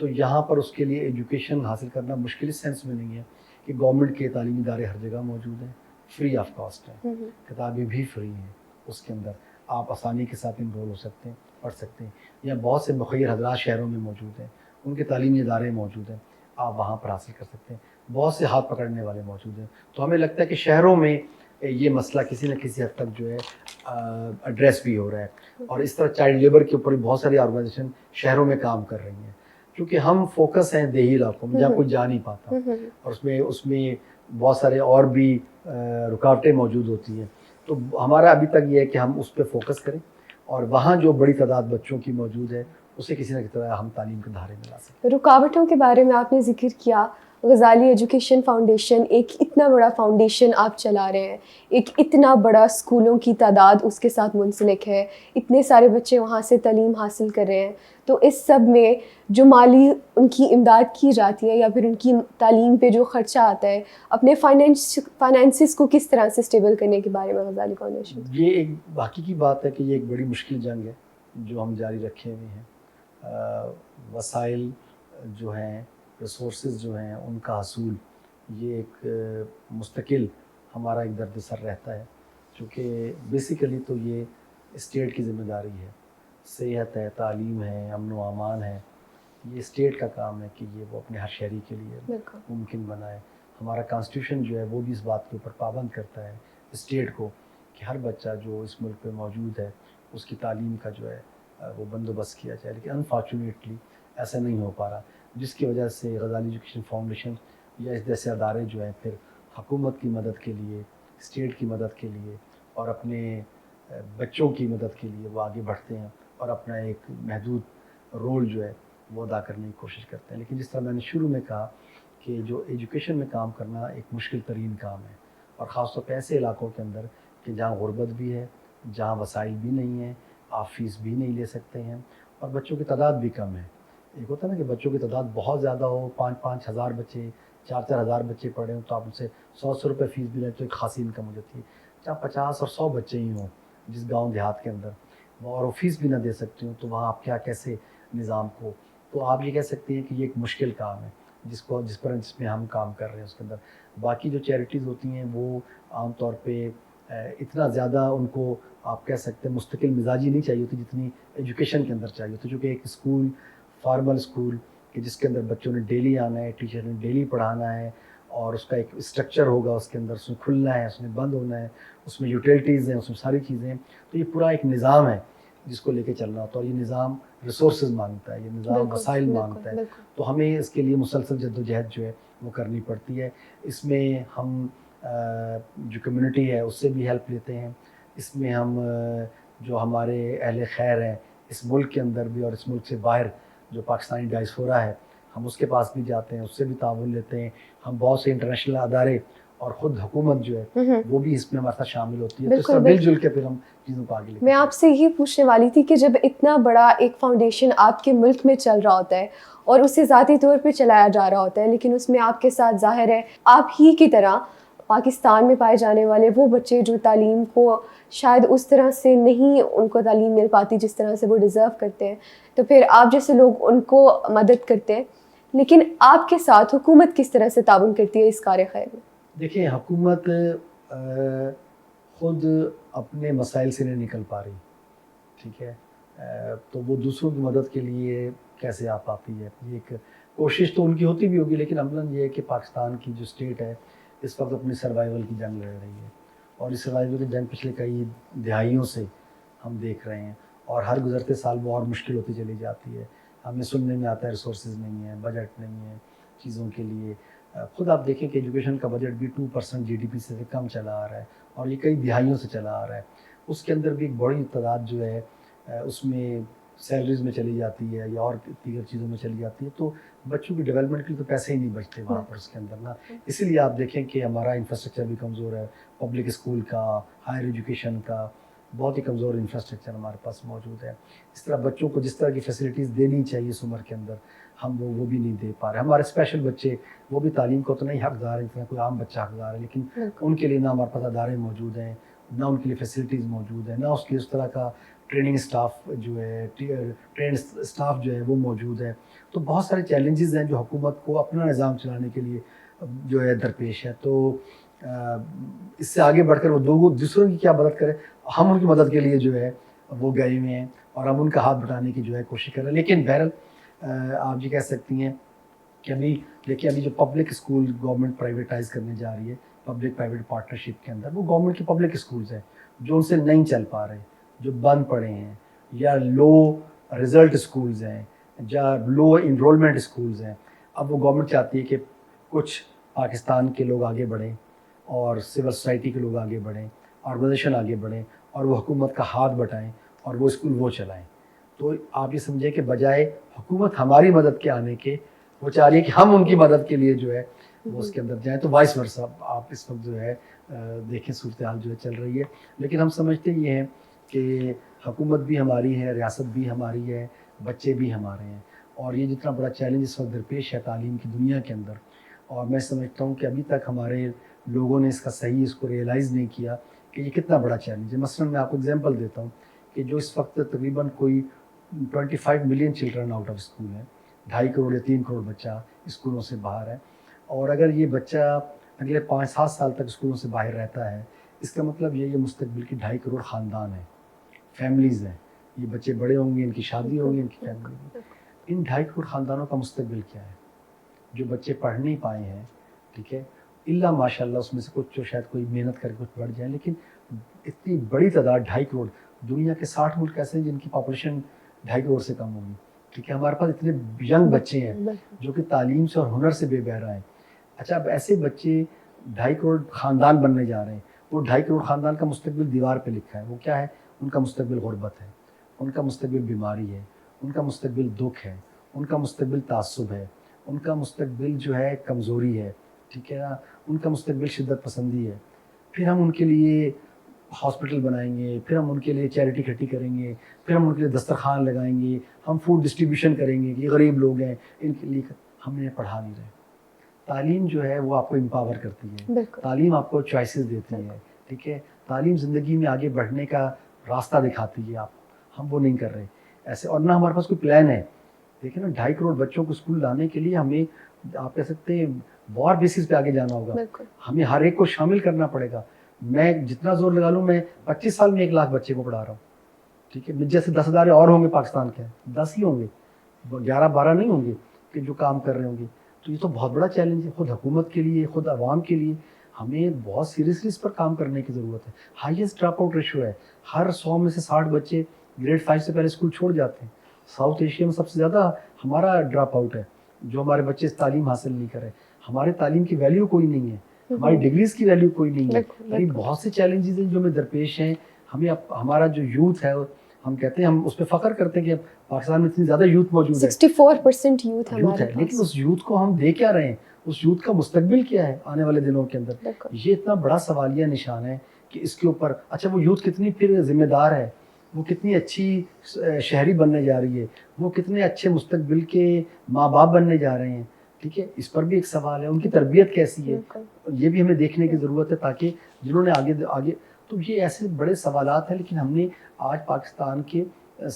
تو یہاں پر اس کے لیے ایجوکیشن حاصل کرنا مشکل اس سینس میں نہیں ہے کہ گورنمنٹ کے تعلیمی ادارے ہر جگہ موجود ہیں, فری آف کاسٹ ہیں, کتابیں بھی فری ہیں, اس کے اندر آپ آسانی کے ساتھ انرول ہو سکتے ہیں, پڑھ سکتے ہیں. یا بہت سے مخیر حضرات شہروں میں موجود ہیں, ان کے تعلیمی ادارے موجود ہیں, آپ وہاں پر حاصل کر سکتے ہیں. بہت سے ہاتھ پکڑنے والے موجود ہیں. تو ہمیں لگتا ہے کہ شہروں میں یہ مسئلہ کسی نہ کسی حد تک جو ہے ایڈریس بھی ہو رہا ہے. اور اس طرح چائلڈ لیبر کے اوپر بھی بہت ساری آرگنائزیشن شہروں میں کام کر رہی ہیں, کیونکہ ہم فوکس ہیں دیہی علاقوں میں جہاں کوئی جا نہیں پاتا, اور اس میں بہت سارے اور بھی رکاوٹیں موجود ہوتی ہیں. تو ہمارا ابھی تک یہ ہے کہ ہم اس پہ فوکس کریں اور وہاں جو بڑی تعداد بچوں کی موجود ہے اسے کسی نہ کسی طرح ہم تعلیم کے دھارے میں لا سکیں. رکاوٹوں کے بارے میں آپ نے ذکر کیا. غزالی ایجوکیشن فاؤنڈیشن ایک اتنا بڑا فاؤنڈیشن آپ چلا رہے ہیں, ایک اتنا بڑا اسکولوں کی تعداد اس کے ساتھ منسلک ہے, اتنے سارے بچے وہاں سے تعلیم حاصل کر رہے ہیں. تو اس سب میں جو مالی ان کی امداد کی جاتی ہے یا پھر ان کی تعلیم پہ جو خرچہ آتا ہے, اپنے فائنینسز کو کس طرح سے اسٹیبل کرنے کے بارے میں غزالی فاؤنڈیشن؟ یہ ایک حقیقی بات ہے کہ یہ ایک بڑی مشکل جنگ ہے جو ہم جاری رکھے ہوئے ہیں. وسائل جو ہیں, ریسورسز جو ہیں, ان کا حصول یہ ایک مستقل ہمارا ایک درد سر رہتا ہے, چونکہ بیسیکلی تو یہ اسٹیٹ کی ذمہ داری ہے. صحت ہے, تعلیم ہے, امن و امان ہے, یہ اسٹیٹ کا کام ہے کہ یہ وہ اپنے ہر شہری کے لیے ممکن بنائے. ہمارا کانسٹیٹیوشن جو ہے وہ بھی اس بات کے اوپر پابند کرتا ہے اسٹیٹ کو کہ ہر بچہ جو اس ملک پہ موجود ہے اس کی تعلیم کا جو ہے وہ بندوبست کیا جائے. لیکن انفارچونیٹلی ایسا نہیں ہو پا رہا, جس کی وجہ سے غزالی ایجوکیشن فاؤنڈیشن یا اس جیسے ادارے جو ہیں پھر حکومت کی مدد کے لیے, اسٹیٹ کی مدد کے لیے اور اپنے بچوں کی مدد کے لیے وہ آگے بڑھتے ہیں اور اپنا ایک محدود رول جو ہے وہ ادا کرنے کی کوشش کرتے ہیں. لیکن جس طرح میں نے شروع میں کہا کہ جو ایجوکیشن میں کام کرنا ایک مشکل ترین کام ہے, اور خاص طور پہ ایسے علاقوں کے اندر کہ جہاں غربت بھی ہے, جہاں وسائل بھی نہیں ہیں, آپ فیس بھی نہیں لے سکتے ہیں, اور بچوں کی تعداد بھی کم ہے. ایک ہوتا ہے نا کہ بچوں کی تعداد بہت زیادہ ہو, 5-5 ہزار بچے, 4-4 ہزار بچے پڑھے ہوں تو آپ ان سے 100 روپے فیس بھی لیں تو ایک خاصی انکم ہو جاتی ہے. جہاں 50 اور 100 بچے ہی ہوں جس گاؤں دیہات کے اندر, اور وہ فیس بھی نہ دے سکتے ہوں, تو وہاں آپ کیا کیسے نظام کو, تو آپ یہ کہہ سکتے ہیں کہ یہ ایک مشکل کام ہے جس میں ہم کام کر رہے ہیں. اس کے اندر باقی جو چیریٹیز ہوتی ہیں وہ عام طور پہ اتنا زیادہ ان کو آپ کہہ سکتے ہیں مستقل مزاجی نہیں چاہیے ہوتی جتنی ایجوکیشن کے اندر چاہیے ہوتی, چونکہ ایک اسکول فارمل اسکول کہ جس کے اندر بچوں نے ڈیلی آنا ہے, ٹیچر نے ڈیلی پڑھانا ہے, اور اس کا ایک اسٹرکچر ہوگا, اس کے اندر اس میں کھلنا ہے, اس میں بند ہونا ہے, اس میں یوٹیلیٹیز ہیں, اس میں ساری چیزیں ہیں. تو یہ پورا ایک نظام ہے جس کو لے کے چلنا ہوتا ہے, اور یہ نظام ریسورسز مانگتا ہے، یہ نظام بالکل، وسائل بالکل، مانگتا ہے. بالکل. تو ہمیں اس کے لیے مسلسل جد و جہد جو ہے وہ کرنی پڑتی ہے. اس میں ہم جو کمیونٹی ہے اس سے بھی ہیلپ لیتے ہیں. اس میں ہم جو ہمارے اہل خیر ہیں اس ملک کے اندر بھی اور اس ملک سے باہر جو پاکستانی ڈائسپورا ہے ہم اس کے پاس بھی جاتے ہیں، اس سے بھی تعاون لیتے ہیں. ہم بہت سے انٹرنیشنل ادارے اور خود حکومت جو ہے وہ بھی اس میں ہمارے ساتھ شامل ہوتی ہے. تو اس طرح مل جل کے پھر ہم چیزوں کو آگے لے. میں آپ سے یہ پوچھنے والی تھی کہ جب اتنا بڑا ایک فاؤنڈیشن آپ کے ملک میں چل رہا ہوتا ہے اور اسے ذاتی طور پہ چلایا جا رہا ہوتا ہے، لیکن اس میں آپ کے ساتھ ظاہر ہے آپ ہی کی طرح پاکستان میں پائے جانے والے وہ بچے جو تعلیم کو شاید اس طرح سے نہیں ان کو تعلیم مل پاتی جس طرح سے وہ ڈیزرو کرتے ہیں، تو پھر آپ جیسے لوگ ان کو مدد کرتے ہیں، لیکن آپ کے ساتھ حکومت کس طرح سے تعاون کرتی ہے اس کار خیر میں؟ دیکھیں حکومت خود اپنے مسائل سے نہیں نکل پا رہی، ٹھیک ہے، تو وہ دوسروں کی مدد کے لیے کیسے آ پاتی ہے؟ یہ ایک کوشش تو ان کی ہوتی بھی ہوگی، لیکن عملاً یہ ہے کہ پاکستان کی جو اسٹیٹ ہے اس وقت اپنی سروائیول کی جنگ لڑ رہی ہے، اور اس سروائیول کی جنگ پچھلے کئی دہائیوں سے ہم دیکھ رہے ہیں، اور ہر گزرتے سال وہ اور مشکل ہوتی چلی جاتی ہے. ہمیں سننے میں آتا ہے ریسورسز نہیں ہے، بجٹ نہیں ہے چیزوں کے لیے. خود آپ دیکھیں کہ ایجوکیشن کا بجٹ بھی 2% GDP سے کم چلا آ رہا ہے، اور یہ کئی دہائیوں سے چلا آ رہا ہے. اس کے اندر بھی ایک بڑی تعداد جو ہے اس میں سیلریز میں چلی جاتی ہے یا اور دیگر چیزوں میں چلی جاتی ہے. تو بچوں کی ڈیولپمنٹ کے لیے تو پیسے ہی نہیں بچتے وہاں پر اس کے اندر نا. اسی لیے آپ دیکھیں کہ ہمارا انفراسٹرکچر بھی کمزور ہے، پبلک اسکول کا، ہائر ایجوکیشن کا بہت ہی کمزور انفراسٹرکچر ہمارے پاس موجود ہے. اس طرح بچوں کو جس طرح کی فیسلٹیز دینی چاہیے اس عمر کے اندر ہم وہ بھی نہیں دے پا رہے. ہمارے اسپیشل بچے وہ بھی تعلیم کو تو نہیں حقدار ہیں جتنا کوئی عام بچہ حقدار ہے، لیکن ان کے لیے نہ ہمارے پاس ادارے موجود ہیں، نہ ان کے لیے فیسلٹیز موجود ہیں، نہ اس کی اس طرح کا ٹریننگ اسٹاف جو ہے ٹرینڈ اسٹاف جو ہے وہ موجود ہے. تو بہت سارے چیلنجز ہیں جو حکومت کو اپنا نظام چلانے کے لیے جو ہے درپیش ہے. تو اس سے آگے بڑھ کر وہ دوسروں کی کیا مدد کرے، ہم ان کی مدد کے لیے جو ہے وہ گئے ہوئے ہیں اور ہم ان کا ہاتھ بٹانے کی جو ہے کوشش کر رہے ہیں. لیکن بہرحال آپ یہ کہہ سکتی ہیں کہ ابھی جو پبلک اسکول گورنمنٹ پرائیویٹائز کرنے جا رہی ہے پبلک پرائیویٹ پارٹنرشپ کے اندر، وہ گورنمنٹ کے پبلک اسکولز ہیں جو ان سے نہیں چل پا رہے، جو بند پڑے ہیں، یا لو رزلٹ اسکولز ہیں، یا لو انرولمنٹ اسکولز ہیں. اب وہ گورنمنٹ چاہتی ہے کہ کچھ پاکستان کے لوگ آگے بڑھیں اور سول سوسائٹی کے لوگ آگے بڑھیں، آرگنائزیشن آگے بڑھیں اور وہ حکومت کا ہاتھ بٹائیں اور وہ اسکول وہ چلائیں. تو آپ یہ سمجھیں کہ بجائے حکومت ہماری مدد کے آنے کے، وہ چاہ رہی ہے کہ ہم ان کی مدد کے لیے جو ہے وہ اس کے اندر جائیں. تو وائس ورثہ آپ اس وقت جو ہے دیکھیں صورتحال جو ہے چل رہی ہے. لیکن ہم سمجھتے یہ ہیں کہ حکومت بھی ہماری ہے، ریاست بھی ہماری ہے، بچے بھی ہمارے ہیں، اور یہ جتنا بڑا چیلنج اس وقت درپیش ہے تعلیم کی دنیا کے اندر، اور میں سمجھتا ہوں کہ ابھی تک ہمارے لوگوں نے اس کا صحیح اس کو ریئلائز نہیں کیا کہ یہ کتنا بڑا چیلنج ہے. مثلاً میں آپ کو ایگزامپل دیتا ہوں کہ جو اس وقت تقریباً کوئی 25 million children out of school ہیں، 2.5 کروڑ یا 3 کروڑ بچہ اسکولوں سے باہر ہے، اور اگر یہ بچہ اگلے 5-7 سال تک اسکولوں سے باہر رہتا ہے، اس کا مطلب یہ مستقبل کی 2.5 کروڑ خاندان ہیں، فیملیز ہیں. یہ بچے بڑے ہوں گے، ان کی شادی ہوگی، ان کی فیملی ہوگی. ان 2.5 کروڑ خاندانوں کا مستقبل کیا ہے؟ جو بچے پڑھ نہیں پائے ہیں، ٹھیک ہے، اللہ ماشاء اللہ اس میں سے کچھ جو شاید کوئی محنت کر کے کچھ پڑھ جائیں، لیکن اتنی بڑی تعداد 2.5 کروڑ، دنیا کے 60 ملک ایسے ہیں جن کی پاپولیشن 2.5 کروڑ سے کم ہوگی. ٹھیک ہے، ہمارے پاس اتنے ینگ بچے ہیں جو کہ تعلیم سے اور ہنر سے بے بہرا ہیں. اچھا، اب ایسے بچے 2.5 کروڑ خاندان بننے جا رہے ہیں. وہ 2.5 کروڑ خاندان کا مستقبل دیوار پہ لکھا ہے. وہ کیا ہے؟ ان کا مستقبل غربت ہے، ان کا مستقبل بیماری ہے، ان کا مستقبل دکھ ہے، ان کا مستقبل تعصب ہے، ان کا مستقبل جو ہے کمزوری ہے، ٹھیک ہے نا، ان کا مستقبل شدت پسندی ہے. پھر ہم ان کے لیے ہاسپٹل بنائیں گے، پھر ہم ان کے لیے چیریٹی اکٹھی کریں گے، پھر ہم ان کے لیے دسترخوان لگائیں گے، ہم فوڈ ڈسٹریبیوشن کریں گے کہ یہ غریب لوگ ہیں ان کے لیے. ہم انہیں پڑھا نہیں رہے. تعلیم جو ہے وہ آپ کو امپاور کرتی ہے، تعلیم آپ کو چوائسیز دیتی ہے، ٹھیک ہے، تعلیم زندگی میں آگے بڑھنے کا راستہ دکھاتی ہے. ہم وہ نہیں کر رہے ایسے، اور نہ ہمارے پاس کوئی پلان ہے. دیکھیں نا، 2.5 کروڑ بچوں کو اسکول لانے کے لیے ہمیں، آپ کہہ سکتے ہیں، وار بیسس پہ آگے جانا ہوگا. ہمیں ہر ایک کو شامل کرنا پڑے گا. میں جتنا زور لگا لوں، میں 25 سال میں 1 لاکھ بچے کو پڑھا رہا ہوں، ٹھیک ہے. جیسے 10 ادارے اور ہوں گے پاکستان کے، 10 ہی ہوں گے، 11-12 نہیں ہوں گے کہ جو کام کر رہے ہوں گے. تو یہ تو بہت بڑا چیلنج ہے، خود حکومت کے لیے، خود عوام کے لیے. ہمیں بہت سیریسلی اس پر کام کرنے کی ضرورت ہے. ہائیسٹ ڈراپ آؤٹ ریشو ہے، ہر 100 میں سے 60 بچے گریڈ 5 سے پہلے اسکول چھوڑ جاتے ہیں. ساؤتھ ایشیا میں سب سے زیادہ ہمارا ڈراپ آؤٹ ہے، جو ہمارے بچے تعلیم حاصل نہیں کرے. ہمارے تعلیم کی ویلیو کوئی نہیں ہے، ہماری ڈگریز کی ویلیو کوئی نہیں ہے. یعنی بہت سے چیلنجز ہیں جو ہمیں درپیش ہیں. ہمیں ہمارا جو یوتھ ہے، ہم کہتے ہیں، ہم اس پہ فخر کرتے ہیں کہ پاکستان میں اتنی زیادہ یوتھ موجود ہے، 64% یوتھ ہے، لیکن اس یوتھ کو ہم دے کیا رہے ہیں؟ اس یوتھ کا مستقبل کیا ہے آنے والے دنوں کے اندر؟ یہ اتنا بڑا سوالیہ نشان ہے کہ اس کے اوپر اچھا وہ یوتھ کتنی پھر ذمہ دار ہے، وہ کتنی اچھی شہری بننے جا رہی ہے، وہ کتنے اچھے مستقبل کے ماں باپ بننے جا رہے ہیں. ٹھیک ہے، اس پر بھی ایک سوال ہے. ان کی تربیت کیسی ہے، یہ بھی ہمیں دیکھنے کی ضرورت ہے، تاکہ جنہوں نے آگے تو یہ ایسے بڑے سوالات ہیں. لیکن ہم نے آج پاکستان کے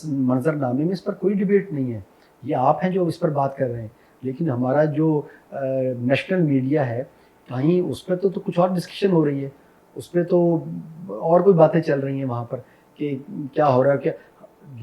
منظر نامے میں اس پر کوئی ڈیبیٹ نہیں ہے. یہ آپ ہیں جو اس پر بات کر رہے ہیں، لیکن ہمارا جو نیشنل میڈیا ہے کہیں اس پہ تو کچھ اور ڈسکشن ہو رہی ہے، اس پہ تو اور کوئی باتیں چل رہی ہیں وہاں پر کہ کیا ہو رہا ہے کیا.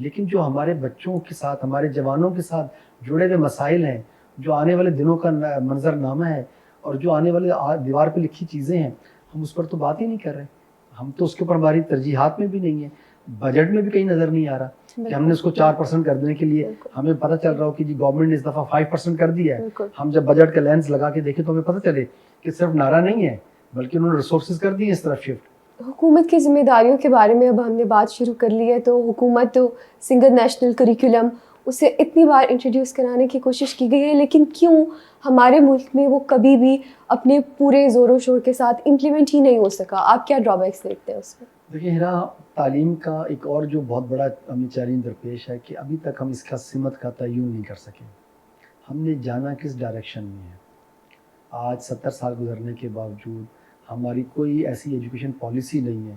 لیکن جو ہمارے بچوں کے ساتھ، ہمارے جوانوں کے ساتھ جڑے ہوئے مسائل ہیں، جو آنے والے دنوں کا منظر نامہ ہے، اور جو آنے والے دیوار پہ لکھی چیزیں ہیں، ہم اس پر تو بات ہی نہیں کر رہے. ہم تو اس کے اوپر ہماری ترجیحات میں بھی نہیں ہے، بجٹ میں بھی کہیں نظر نہیں آ رہا کہ ہم نے اس کو 4% کر دینے کے لیے ہمیں پتہ چل رہا ہو کہ جی گورنمنٹ نے اس دفعہ 5% کر دیا ہے. ہم جب بجٹ کا لینس لگا کے دیکھیں تو ہمیں پتہ چلے کہ صرف نعرہ نہیں ہے بلکہ انہوں نے ریسورسز کر دی ہیں اس طرف شفٹ. حکومت کی ذمہ داریوں کے بارے میں اب ہم نے بات شروع کر لی ہے. تو حکومت تو سنگل نیشنل کریکولم اسے اتنی بار انٹروڈیوس کرانے کی کوشش کی گئی ہے، لیکن کیوں ہمارے ملک میں وہ کبھی بھی اپنے پورے زور و شور کے ساتھ امپلیمنٹ ہی نہیں ہو سکا؟ آپ کیا ڈرا بیکس دیکھتے ہیں اس میں؟ دیکھیں ہیرا، تعلیم کا ایک اور جو بہت بڑا ہمیں چیلنج درپیش ہے کہ ابھی تک ہم اس کا سمت کا تعین نہیں کر سکے. ہم نے جانا کس ڈائریکشن میں ہے. آج 70 سال گزرنے کے باوجود ہماری کوئی ایسی ایجوکیشن پالیسی نہیں ہے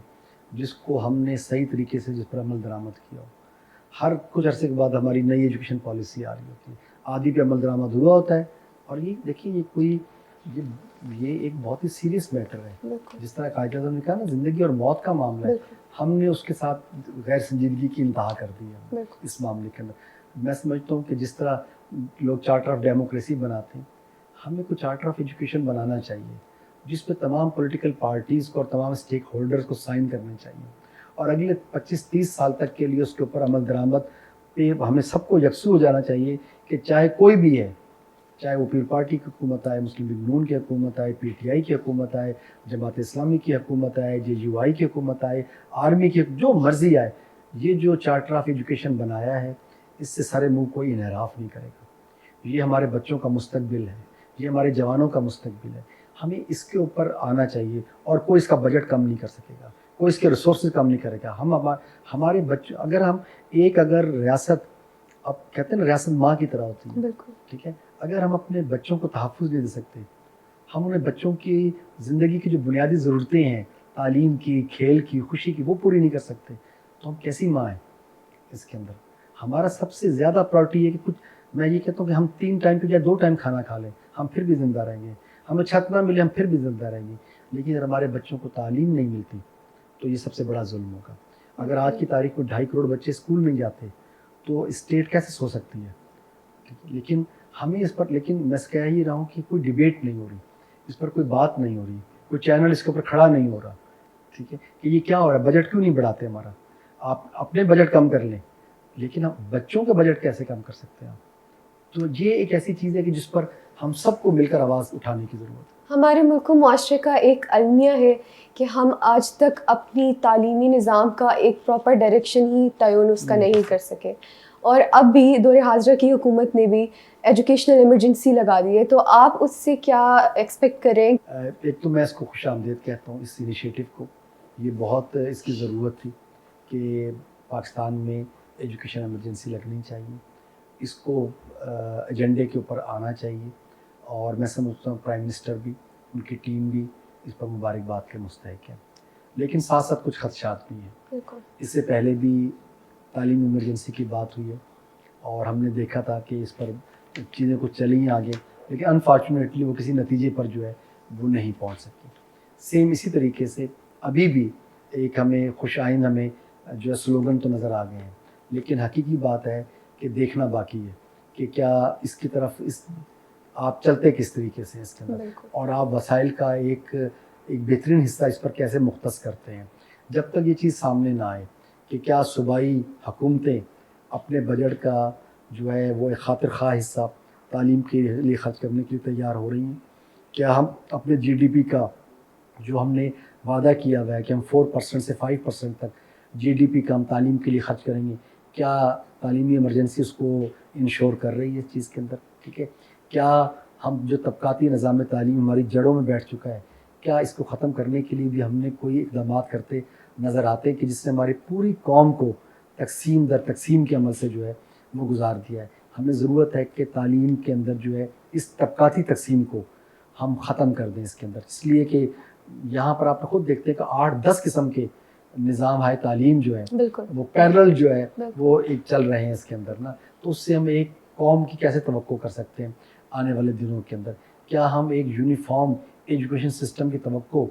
جس کو ہم نے صحیح طریقے سے جس پر عمل درآمد کیا ہو. ہر کچھ عرصے کے بعد ہماری نئی ایجوکیشن پالیسی آ رہی ہوتی ہے، آدھی پہ عمل درآمد ہوا ہوتا ہے. اور یہ دیکھیے یہ ایک بہت ہی سیریس میٹر ہے. جس طرح قائد اعظم نے کہا نا، زندگی اور موت کا معاملہ ہے. ہم نے اس کے ساتھ غیر سنجیدگی کی انتہا کر دی ہے اس معاملے کے اندر. میں سمجھتا ہوں کہ جس طرح لوگ چارٹر آف ڈیموکریسی بناتے ہیں، ہمیں کوئی چارٹر آف ایجوکیشن بنانا چاہیے جس پہ تمام پولیٹیکل پارٹیز کو اور تمام اسٹیک ہولڈرز کو سائن کرنے چاہیے، اور اگلے 25-30 سال تک کے لیے اس کے اوپر عمل درآمد پہ ہمیں سب کو یکسو ہو جانا چاہیے کہ چاہے کوئی بھی ہے، چاہے وہ پیر پارٹی کی حکومت آئے، مسلم لیگ نون کی حکومت آئے، پی ٹی آئی کی حکومت آئے، جماعت اسلامی کی حکومت آئے، جے یو آئی کی حکومت آئے، آرمی کی، جو مرضی آئے، یہ جو چارٹر آف ایجوکیشن بنایا ہے اس سے سارے منہ کوئی انحراف نہیں کرے گا. یہ ہمارے بچوں کا مستقبل ہے، یہ ہمارے جوانوں کا مستقبل ہے. ہمیں اس کے اوپر آنا چاہیے، اور کوئی اس کا بجٹ کم نہیں کر سکے گا، کوئی اس کے ریسورسز کم نہیں کرے گا. ہمارے بچوں، اگر ریاست، اب کہتے ہیں نا ریاست ماں کی طرح ہوتی ہے، ٹھیک ہے، اگر ہم اپنے بچوں کو تحفظ نہیں دے سکتے، ہم انہیں بچوں کی زندگی کی جو بنیادی ضرورتیں ہیں، تعلیم کی، کھیل کی، خوشی کی، وہ پوری نہیں کر سکتے، تو ہم کیسی ماں ہیں اس کے اندر؟ ہمارا سب سے زیادہ پرائورٹی ہے کہ میں یہ کہتا ہوں کہ ہم 3 ٹائم کے بجائے 2 ٹائم کھانا کھا لیں، ہم پھر بھی زندہ رہیں گے. ہمیں چھت نہ ملے، ہم پھر بھی زندہ رہیں گے. لیکن اگر ہمارے بچوں کو تعلیم نہیں ملتی تو یہ سب سے بڑا ظلم ہوگا. اگر آج کی تاریخ میں 2.5 کروڑ بچے اسکول نہیں جاتے تو اسٹیٹ کیسے سو سکتی ہے؟ لیکن ہمیں اس پر، لیکن میں کہہ ہی رہا ہوں کہ کوئی ڈیبیٹ نہیں ہو رہی، اس پر کوئی بات نہیں ہو رہی، کوئی چینل اس کے اوپر کھڑا نہیں ہو رہا. ٹھیک ہے، کہ یہ کیا ہو رہا ہے، بجٹ کیوں نہیں بڑھاتے ہمارا؟ آپ اپنے بجٹ کم کر لیں، لیکن آپ بچوں کا بجٹ کیسے کم کر سکتے ہیں آپ؟ تو یہ ایک ایسی چیز ہے کہ جس پر ہم سب کو مل کر آواز اٹھانے کی ضرورت ہے. ہمارے ملک و معاشرے کا ایک المیہ ہے کہ ہم آج تک اپنی تعلیمی نظام کا ایک پراپر ڈائریکشن ہی تعین اس کا نہیں کر سکے، اور اب بھی دور حاضرہ کی حکومت نے بھی ایجوکیشنل ایمرجنسی لگا دی ہے. تو آپ اس سے کیا ایکسپیکٹ کریں؟ ایک تو میں اس کو خوش آمدید کہتا ہوں، اس انیشیٹو کو. یہ بہت اس کی ضرورت تھی کہ پاکستان میں ایجوکیشن ایمرجنسی لگنی چاہیے، اس کو ایجنڈے کے اوپر آنا چاہیے. اور میں سمجھتا ہوں پرائم منسٹر بھی، ان کی ٹیم بھی اس پر مبارکباد کے مستحق ہیں. لیکن ساتھ ساتھ کچھ خدشات بھی ہیں. اس سے پہلے بھی تعلیم ایمرجنسی کی بات ہوئی ہے، اور ہم نے دیکھا تھا کہ اس پر چیزیں کچھ چلی ہیں آگے، لیکن انفارچونیٹلی وہ کسی نتیجے پر جو ہے وہ نہیں پہنچ سکی. سیم اسی طریقے سے ابھی بھی ایک ہمیں خوش آئند ہمیں جو ہے سلوگن تو نظر آ گئے ہیں، لیکن حقیقی بات ہے کہ دیکھنا باقی ہے کہ کیا اس کی طرف آپ چلتے کس طریقے سے اس کے اندر، اور آپ وسائل کا ایک بہترین حصہ اس پر کیسے مختص کرتے ہیں. جب تک یہ چیز سامنے نہ آئے کہ کیا صوبائی حکومتیں اپنے بجٹ کا جو ہے وہ ایک خاطر خواہ حصہ تعلیم کے لیے خرچ کرنے کے لیے تیار ہو رہی ہیں. کیا ہم اپنے جی ڈی پی کا جو ہم نے وعدہ کیا ہوا ہے کہ ہم 4% سے 5% تک جی ڈی پی کا ہم تعلیم کے لیے خرچ کریں گے, کیا تعلیمی ایمرجنسی اس کو انشور کر رہی ہے اس چیز کے اندر؟ ٹھیک ہے, کیا ہم جو طبقاتی نظام تعلیم ہماری جڑوں میں بیٹھ چکا ہے, کیا اس کو ختم کرنے کے لیے بھی ہم نے کوئی اقدامات کرتے نظر آتے کہ جس نے ہماری پوری قوم کو تقسیم در تقسیم کے عمل سے جو ہے وہ گزار دیا ہے؟ ہمیں ضرورت ہے کہ تعلیم کے اندر جو ہے اس طبقاتی تقسیم کو ہم ختم کر دیں اس کے اندر, اس لیے کہ یہاں پر آپ خود دیکھتے ہیں کہ 8-10 قسم کے نظام ہائے تعلیم جو ہے وہ پیرل جو ہے وہ ایک چل رہے ہیں اس کے اندر نا. تو اس سے ہم ایک قوم کی کیسے توقع کر سکتے ہیں آنے والے دنوں کے اندر؟ کیا ہم ایک یونیفارم ایجوکیشن سسٹم کی توقع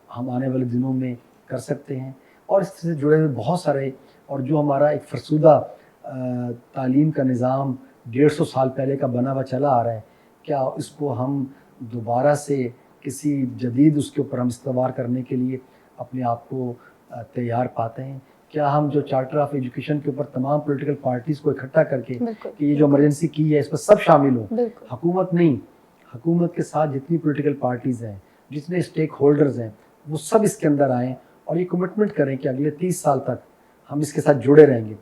ہم آنے والے دنوں میں کر سکتے ہیں؟ اور اس سے جڑے ہوئے بہت سارے, اور جو ہمارا ایک فرسودہ تعلیم کا نظام 150 سال پہلے کا بنا ہوا چلا آ رہا ہے, کیا اس کو ہم دوبارہ سے کسی جدید اس کے اوپر ہم استوار کرنے کے لیے اپنے آپ کو تیار پاتے ہیں؟ کیا ہم جو چارٹر آف ایجوکیشن کے اوپر تمام پولیٹیکل پارٹیز کو اکٹھا کر کے کہ یہ جو ایمرجنسی کی ہے اس پر سب شامل ہوں, حکومت نہیں, حکومت کے ساتھ جتنی پولیٹیکل پارٹیز ہیں, جتنے اسٹیک ہولڈرز ہیں, وہ سب اس کے اندر آئیں اور یہ کمٹمنٹ کریں کہ اگلے 30 سال تک ہم اس کے ساتھ جڑے رہیں گے,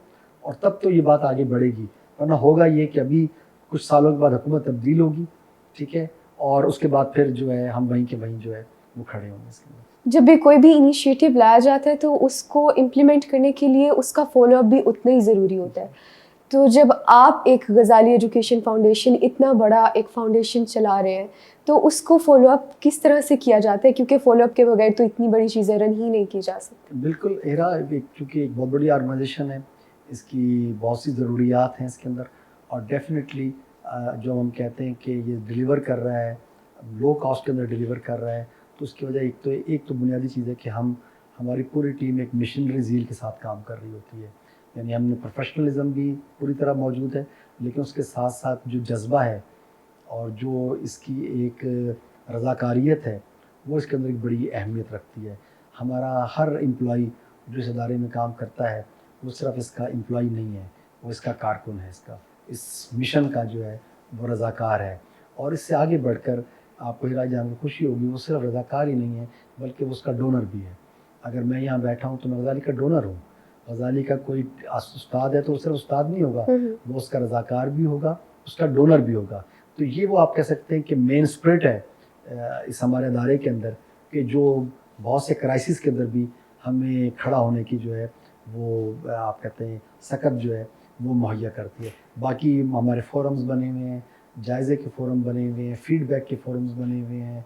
اور تب تو یہ بات آگے بڑھے گی. ورنہ ہوگا یہ کہ ابھی کچھ سالوں کے بعد حکومت تبدیل ہوگی, ٹھیک ہے, اور اس کے بعد پھر جو ہے ہم وہیں کے وہیں جو ہے وہ کھڑے ہوں گے اس کے اندر. جب بھی کوئی بھی انیشیٹو لایا جاتا ہے تو اس کو امپلیمنٹ کرنے کے لیے اس کا فالو اپ بھی اتنا ہی ضروری ہوتا ہے. تو جب آپ ایک غزالی ایجوکیشن فاؤنڈیشن اتنا بڑا ایک فاؤنڈیشن چلا رہے ہیں تو اس کو فالو اپ کس طرح سے کیا جاتا ہے؟ کیونکہ فالو اپ کے بغیر تو اتنی بڑی چیزیں رن ہی نہیں کی جا سکتی. بالکل ہیرا, چونکہ ایک بہت بڑی آرگنائزیشن ہے, اس کی بہت سی ضروریات ہیں اس کے اندر, اور ڈیفینیٹلی جو ہم کہتے ہیں کہ یہ ڈیلیور کر رہا ہے, لو کاسٹ کے اندر ڈیلیور کر رہا ہے, تو اس کی وجہ ایک تو بنیادی چیز ہے کہ ہماری پوری ٹیم ایک مشنری زیل کے ساتھ کام کر رہی ہوتی ہے. یعنی ہم نے پروفیشنلزم بھی پوری طرح موجود ہے, لیکن اس کے ساتھ ساتھ جو جذبہ ہے اور جو اس کی ایک رضاکاریت ہے وہ اس کے اندر ایک بڑی اہمیت رکھتی ہے. ہمارا ہر امپلائی جو اس ادارے میں کام کرتا ہے وہ صرف اس کا امپلائی نہیں ہے, وہ اس کا کارکن ہے, اس مشن کا جو ہے وہ رضاکار ہے. اور اس سے آگے بڑھ کر آپ کو ہیرا جان کو خوشی ہوگی, وہ صرف رضاکار ہی نہیں ہے بلکہ وہ اس کا ڈونر بھی ہے. اگر میں یہاں بیٹھا ہوں تو میں غزالی کا ڈونر ہوں. غزالی کا کوئی استاد ہے تو وہ صرف استاد نہیں ہوگا, وہ اس کا رضاکار بھی ہوگا, اس کا ڈونر بھی ہوگا. تو یہ وہ آپ کہہ سکتے ہیں کہ مین اسپرٹ ہے اس ہمارے ادارے کے اندر, کہ جو بہت سے کرائسس کے اندر بھی ہمیں کھڑا ہونے کی جو ہے وہ آپ کہتے ہیں سکت جو ہے وہ مہیا کرتی ہے. باقی ہمارے فورمز بنے ہوئے ہیں, جائزے کے فورم بنے ہوئے ہیں, فیڈ بیک کے فورمز بنے ہوئے ہیں,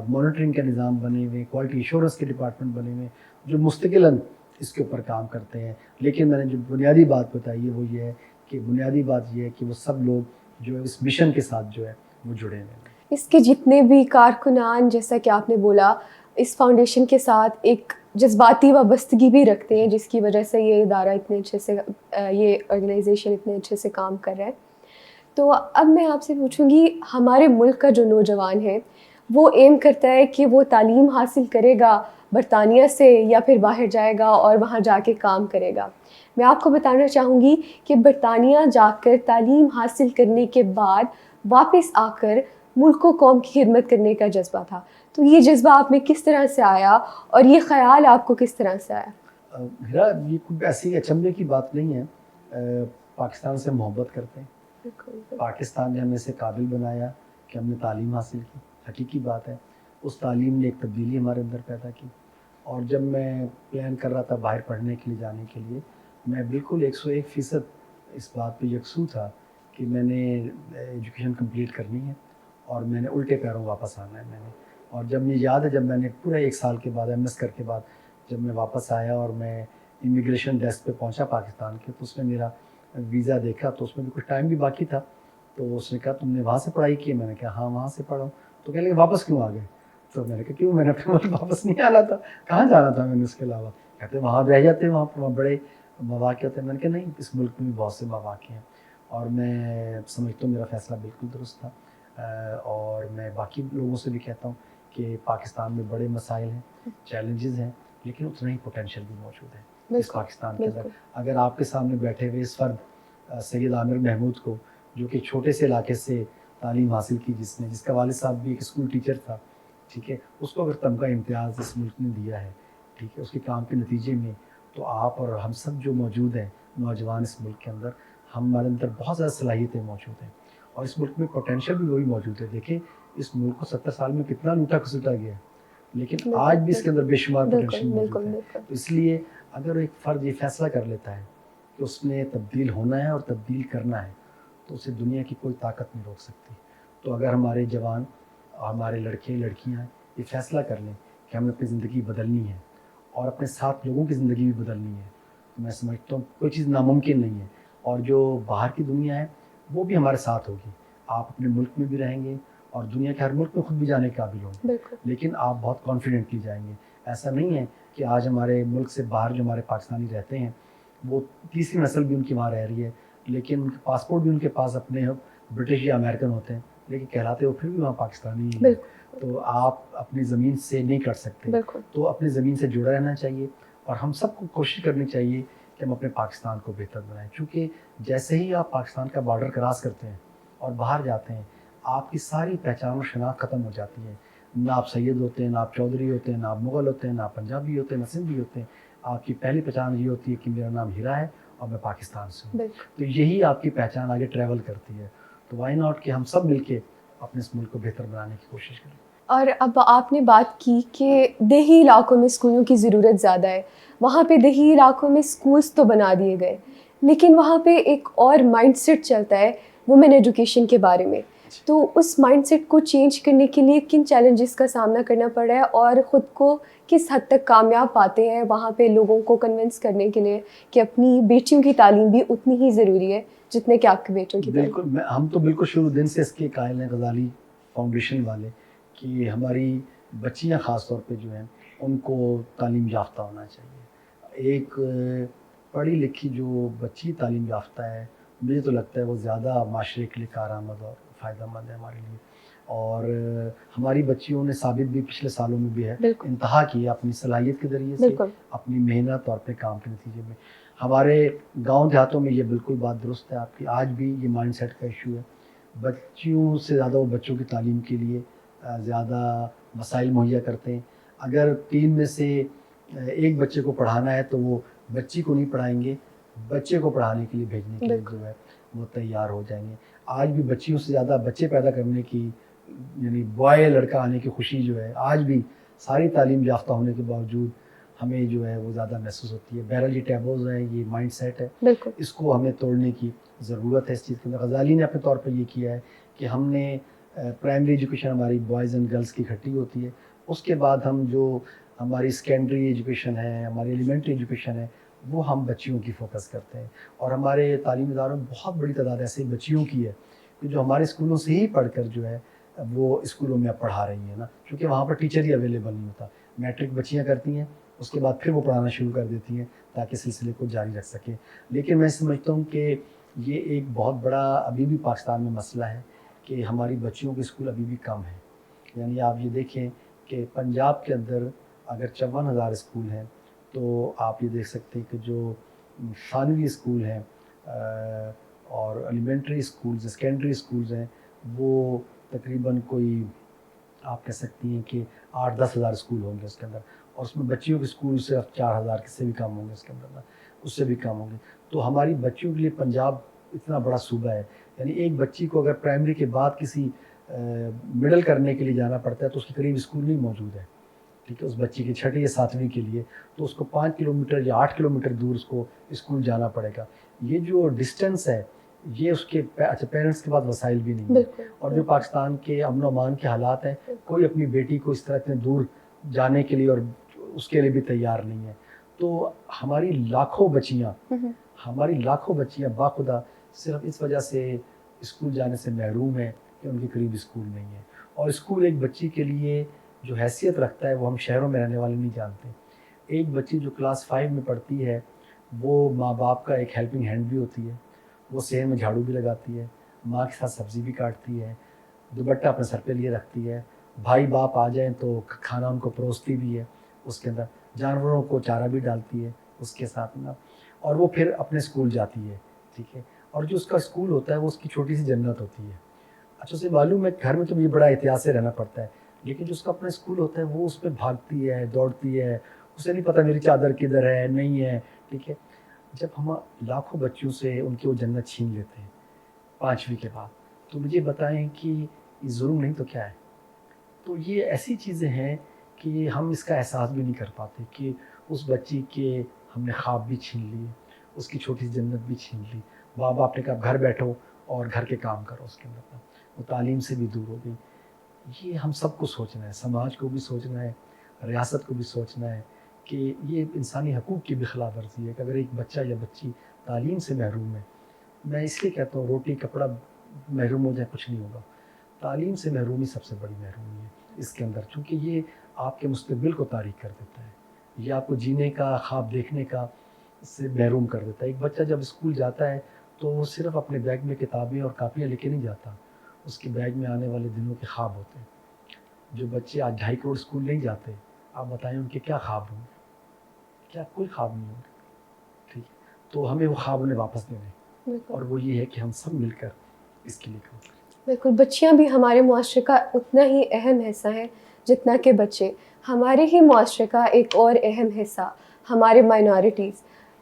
مانیٹرنگ کا نظام بنے ہوئے ہیں, کوالٹی ایشورنس کے ڈپارٹمنٹ بنے ہوئے ہیں جو مستقلاً اس کے اوپر کام کرتے ہیں. لیکن میں نے جو بنیادی بات بتائی ہے وہ یہ ہے کہ بنیادی بات یہ ہے کہ وہ سب لوگ جو ہے اس مشن کے ساتھ جو ہے وہ جڑے ہوئے ہیں. اس کے جتنے بھی کارکنان, جیسا کہ آپ نے بولا, اس فاؤنڈیشن کے ساتھ ایک جذباتی وابستگی بھی رکھتے ہیں جس کی وجہ سے یہ ادارہ اتنے اچھے سے, یہ آرگنائزیشن اتنے اچھے سے کام کر رہا ہے. تو اب میں آپ سے پوچھوں گی, ہمارے ملک کا جو نوجوان ہے وہ ایم کرتا ہے کہ وہ تعلیم حاصل کرے گا برطانیہ سے یا پھر باہر جائے گا اور وہاں جا کے کام کرے گا. میں آپ کو بتانا چاہوں گی کہ برطانیہ جا کر تعلیم حاصل کرنے کے بعد واپس آ کر ملک و قوم کی خدمت کرنے کا جذبہ تھا. تو یہ جذبہ آپ میں کس طرح سے آیا اور یہ خیال آپ کو کس طرح سے آیا؟ میرا یہ کوئی ایسی اچنبھے کی بات نہیں ہے. پاکستان سے محبت کرتے ہیں, پاکستان نے ہمیں سے قابل بنایا کہ ہم نے تعلیم حاصل کی, حقیقی بات ہے. اس تعلیم نے ایک تبدیلی ہمارے اندر پیدا کی, اور جب میں پلان کر رہا تھا باہر پڑھنے کے لیے جانے کے لیے, میں بالکل 101% اس بات پہ یکسو تھا کہ میں نے ایجوکیشن کمپلیٹ کرنی ہے اور میں نے الٹے پیروں واپس آنا ہے. میں نے, اور جب مجھے یاد ہے جب میں نے پورے 1 سال کے بعد MS کر کے بعد جب میں واپس آیا اور میں امیگریشن ڈیسک پہ پہنچا پاکستان کے, تو اس میں میرا ویزا دیکھا تو اس میں بھی کچھ ٹائم بھی باقی تھا. تو اس نے کہا تم نے وہاں سے پڑھائی کی؟ میں نے کہا ہاں وہاں سے پڑھا ہوں. تو کہنے لگے واپس کیوں آ گئے؟ تو میں نے کہا کیوں, میں نے اپنے ملک واپس نہیں آنا تھا, کہاں جانا تھا میں نے اس کے علاوہ. کہتے وہاں رہ جاتے, وہاں پر بڑے مواقع ہوتے ہیں. میں نے کہا نہیں, اس ملک میں بھی بہت سے مواقع ہیں, اور میں سمجھتا ہوں میرا فیصلہ بالکل درست تھا. اور میں باقی لوگوں سے بھی کہتا ہوں کہ پاکستان میں بڑے مسائل ہیں, چیلنجز ہیں, لیکن اتنا ہی پوٹینشیل بھی موجود ہے اس پاکستان کے اندر. اگر آپ کے سامنے بیٹھے ہوئے اس فرد سید عامر محمود کو، جو کہ چھوٹے سے علاقے سے تعلیم حاصل کی، جس کا والد صاحب بھی ایک اسکول ٹیچر تھا، ٹھیک ہے، اس کو اگر تمغہ امتیاز اس ملک نے دیا ہے، ٹھیک ہے، اس کے کام کے نتیجے میں، تو آپ اور ہم سب جو موجود ہیں نوجوان اس ملک کے اندر، ہمارے اندر بہت زیادہ صلاحیتیں موجود ہیں، اور اس ملک میں پوٹینشیل بھی وہی موجود ہے. دیکھیں اس ملک کو 70 سال میں کتنا لوٹا کھسوٹا گیا ہے، لیکن آج بھی اس کے اندر بے شمار پوٹینشیل موجود ہے. تو اس لیے اگر ایک فرد یہ فیصلہ کر لیتا ہے کہ اس نے تبدیل ہونا ہے اور تبدیل کرنا ہے، تو اسے دنیا کی کوئی طاقت نہیں روک سکتی. تو اگر ہمارے جوان، ہمارے لڑکے لڑکیاں یہ فیصلہ کر لیں کہ ہم نے اپنی زندگی بدلنی ہے اور اپنے ساتھ لوگوں کی زندگی بھی بدلنی ہے، تو میں سمجھتا ہوں کوئی چیز ناممکن نہیں ہے. اور جو باہر کی دنیا ہے وہ بھی ہمارے ساتھ ہوگی. آپ اپنے ملک میں بھی رہیں گے اور دنیا کے ہر ملک میں خود بھی جانے کے قابل ہوں گے، لیکن آپ بہت کانفیڈنٹلی جائیں گے. ایسا نہیں ہے کہ آج ہمارے ملک سے باہر جو ہمارے پاکستانی رہتے ہیں، وہ تیسری نسل بھی ان کی وہاں رہ رہی ہے، لیکن ان کے پاسپورٹ بھی ان کے پاس اپنے برٹش یا امریکن ہوتے ہیں، لیکن کہلاتے وہ پھر بھی وہاں پاکستانی ہی ہیں. تو آپ اپنی زمین سے نہیں کٹ سکتے. تو اپنی زمین سے جڑا رہنا چاہیے، اور ہم سب کو کوشش کرنی چاہیے کہ ہم اپنے پاکستان کو بہتر بنائیں. چونکہ جیسے ہی آپ پاکستان کا بارڈر کراس کرتے ہیں اور باہر جاتے ہیں، آپ کی ساری پہچان و شناخت ختم ہو جاتی ہے. نہ آپ سید ہوتے ہیں، نہ آپ چودھری ہوتے ہیں، نہ آپ مغل ہوتے ہیں، نہ آپ پنجابی ہوتے ہیں، نہ سندھی ہوتے ہیں. آپ کی پہلی پہچان یہ ہوتی ہے کہ میرا نام ہیرا ہے اور میں پاکستان سے ہوں. تو یہی آپ کی پہچان آگے ٹریول کرتی ہے. تو وائی ناٹ کہ ہم سب مل کے اپنے اس ملک کو بہتر بنانے کی کوشش کریں. اور اب آپ نے بات کی کہ دیہی علاقوں میں اسکولوں کی ضرورت زیادہ ہے. وہاں پہ دیہی علاقوں میں اسکولس تو بنا دیے گئے، لیکن وہاں پہ ایک اور مائنڈ سیٹ چلتا ہے وومن ایجوکیشن کے بارے میں. تو اس مائنڈ سیٹ کو چینج کرنے کے لیے کن چیلنجز کا سامنا کرنا پڑ رہا ہے، اور خود کو کس حد تک کامیاب پاتے ہیں وہاں پہ لوگوں کو کنونس کرنے کے لیے کہ اپنی بیٹیوں کی تعلیم بھی اتنی ہی ضروری ہے جتنے کہ آپ کے بیٹوں کی تعلیم؟ بالکل، ہم تو بالکل شروع دن سے اس کے قائل ہیں غزالی فاؤنڈیشن والے، کہ ہماری بچیاں خاص طور پہ جو ہیں ان کو تعلیم یافتہ ہونا چاہیے. ایک پڑھی لکھی جو بچی تعلیم یافتہ ہے، مجھے تو لگتا ہے وہ زیادہ معاشرے کے لیے کارآمد اور فائدہ مند ہے ہمارے لیے. اور ہماری بچیوں نے ثابت بھی پچھلے سالوں میں بھی ہے انتہا کی اپنی صلاحیت کے ذریعے سے، اپنی محنت اور اپنے کام کے نتیجے میں. ہمارے گاؤں دیہاتوں میں یہ بالکل بات درست ہے آپ کی، آج بھی یہ مائنڈ سیٹ کا ایشو ہے. بچیوں سے زیادہ وہ بچوں کی تعلیم کے لیے زیادہ مسائل مہیا کرتے ہیں. اگر 3 میں سے ایک بچے کو پڑھانا ہے تو وہ بچی کو نہیں پڑھائیں گے، بچے کو پڑھانے کے لیے بھیجنے کے لیے جو ہے وہ تیار ہو جائیں گے. آج بھی بچیوں سے زیادہ بچے پیدا کرنے کی، یعنی بوائے لڑکا آنے کی خوشی جو ہے آج بھی ساری تعلیم یافتہ ہونے کے باوجود ہمیں جو ہے وہ زیادہ محسوس ہوتی ہے. بہرحال یہ ٹیبوز ہے، یہ مائنڈ سیٹ ہے، اس کو ہمیں توڑنے کی ضرورت ہے. اس چیز کے اندر غزالی نے اپنے طور پر یہ کیا ہے کہ ہم نے پرائمری ایجوکیشن ہماری بوائز اینڈ گرلس کی اکٹھی ہوتی ہے، اس کے بعد ہم جو ہماری سیکنڈری ایجوکیشن ہے، ہماری ایلیمنٹری ایجوکیشن ہے، وہ ہم بچیوں کی فوکس کرتے ہیں. اور ہمارے تعلیمی اداروں میں بہت بڑی تعداد ایسے بچیوں کی ہے کہ جو ہمارے اسکولوں سے ہی پڑھ کر جو ہے وہ اسکولوں میں اب پڑھا رہی ہیں نا، کیونکہ وہاں پر ٹیچر ہی اویلیبل نہیں ہوتا. میٹرک بچیاں کرتی ہیں، اس کے بعد پھر وہ پڑھانا شروع کر دیتی ہیں تاکہ سلسلے کو جاری رکھ سکیں. لیکن میں سمجھتا ہوں کہ یہ ایک بہت بڑا ابھی بھی پاکستان میں مسئلہ ہے کہ ہماری بچیوں کے اسکول ابھی بھی کم ہیں. یعنی آپ یہ دیکھیں کہ پنجاب کے اندر اگر 54,000 اسکول ہیں تو آپ یہ دیکھ سکتے ہیں کہ جو ثانوی اسکول ہیں اور ایلیمنٹری اسکولز، سیکنڈری اسکولز ہیں، وہ تقریباً کوئی آپ کہہ سکتی ہیں کہ 8-10 ہزار اسکول ہوں گے اس کے اندر، اور اس میں بچیوں کے اسکول صرف 4,000 سے بھی کم ہوں گے اس کے اندر، اس سے بھی کم ہوں گے. تو ہماری بچیوں کے لیے پنجاب اتنا بڑا صوبہ ہے، یعنی ایک بچی کو اگر پرائمری کے بعد کسی مڈل کرنے کے لیے جانا پڑتا ہے تو اس کے قریب اسکول نہیں موجود ہے، ٹھیک ہے، اس بچی کی 6 یا 7ویں کے لیے تو اس کو 5 کلومیٹر یا 8 کلومیٹر دور اس کو اسکول جانا پڑے گا. یہ جو ڈسٹینس ہے یہ اس کے پیرنٹس کے پاس وسائل بھی نہیں ہیں، اور جو پاکستان کے امن و امان کے حالات ہیں، کوئی اپنی بیٹی کو اس طرح اتنے دور جانے کے لیے اور اس کے لیے بھی تیار نہیں ہے. تو ہماری لاکھوں بچیاں باخدا صرف اس وجہ سے اسکول جانے سے محروم ہیں کہ ان کے قریب اسکول نہیں ہے. اور اسکول ایک بچی کے لیے جو حیثیت رکھتا ہے وہ ہم شہروں میں رہنے والے نہیں جانتے. ایک بچی جو کلاس 5 میں پڑھتی ہے وہ ماں باپ کا ایک ہیلپنگ ہینڈ بھی ہوتی ہے، وہ صحن میں جھاڑو بھی لگاتی ہے، ماں کے ساتھ سبزی بھی کاٹتی ہے، دوپٹہ اپنے سر پہ لیے رکھتی ہے، بھائی باپ آ جائیں تو کھانا ان کو پروستی بھی ہے، اس کے اندر جانوروں کو چارہ بھی ڈالتی ہے اس کے ساتھ نا، اور وہ پھر اپنے اسکول جاتی ہے، ٹھیک ہے. اور جو اس کا اسکول ہوتا ہے وہ اس کی چھوٹی سی جنت ہوتی ہے. اچھا اسے معلوم ہے گھر میں تو مجھے بڑا احتیاط سے رہنا پڑتا ہے, لیکن جو اس کا اپنا اسکول ہوتا ہے وہ اس پہ بھاگتی ہے, دوڑتی ہے, اسے نہیں پتہ میری چادر کدھر ہے نہیں ہے. ٹھیک ہے, جب ہم لاکھوں بچوں سے ان کی وہ جنت چھین لیتے ہیں 5ویں کے بعد, تو مجھے بتائیں کہ یہ ظلم نہیں تو کیا ہے. تو یہ ایسی چیزیں ہیں کہ ہم اس کا احساس بھی نہیں کر پاتے کہ اس بچی کے ہم نے خواب بھی چھین لیے, اس کی چھوٹی سی جنت بھی چھین لی. ماں باپ نے کہا گھر بیٹھو اور گھر کے کام کرو, اس کے اندر وہ تعلیم سے بھی دور ہو گئی. یہ ہم سب کو سوچنا ہے, سماج کو بھی سوچنا ہے, ریاست کو بھی سوچنا ہے کہ یہ انسانی حقوق کی بھی خلاف ورزی ہے کہ اگر ایک بچہ یا بچی تعلیم سے محروم ہے. میں اس لیے کہتا ہوں روٹی کپڑا محروم ہو جائے کچھ نہیں ہوگا, تعلیم سے محرومی سب سے بڑی محرومی ہے اس کے اندر, چونکہ یہ آپ کے مستقبل کو تاریک کر دیتا ہے, یہ آپ کو جینے کا خواب دیکھنے کا سے محروم کر دیتا ہے. ایک بچہ جب اسکول جاتا ہے تو وہ صرف اپنے بیگ میں کتابیں اور کاپیاں لے کے نہیں جاتا, اس کے بیگ میں آنے والے دنوں کے خواب ہوتے ہیں. جو بچے آج 2.5 کروڑ اسکول نہیں جاتے, آپ بتائیں ان کے کیا خواب ہوں گے؟ کیا کوئی خواب نہیں ہوگا. ٹھیک ہے, تو ہمیں وہ خواب انہیں واپس دینے, اور وہ یہ ہے کہ ہم سب مل کر اس کے لیے کام کریں. بالکل, بچیاں بھی ہمارے معاشرے کا اتنا ہی اہم حصہ ہیں جتنا کہ بچے. ہمارے ہی معاشرے کا ایک اور اہم حصہ ہمارے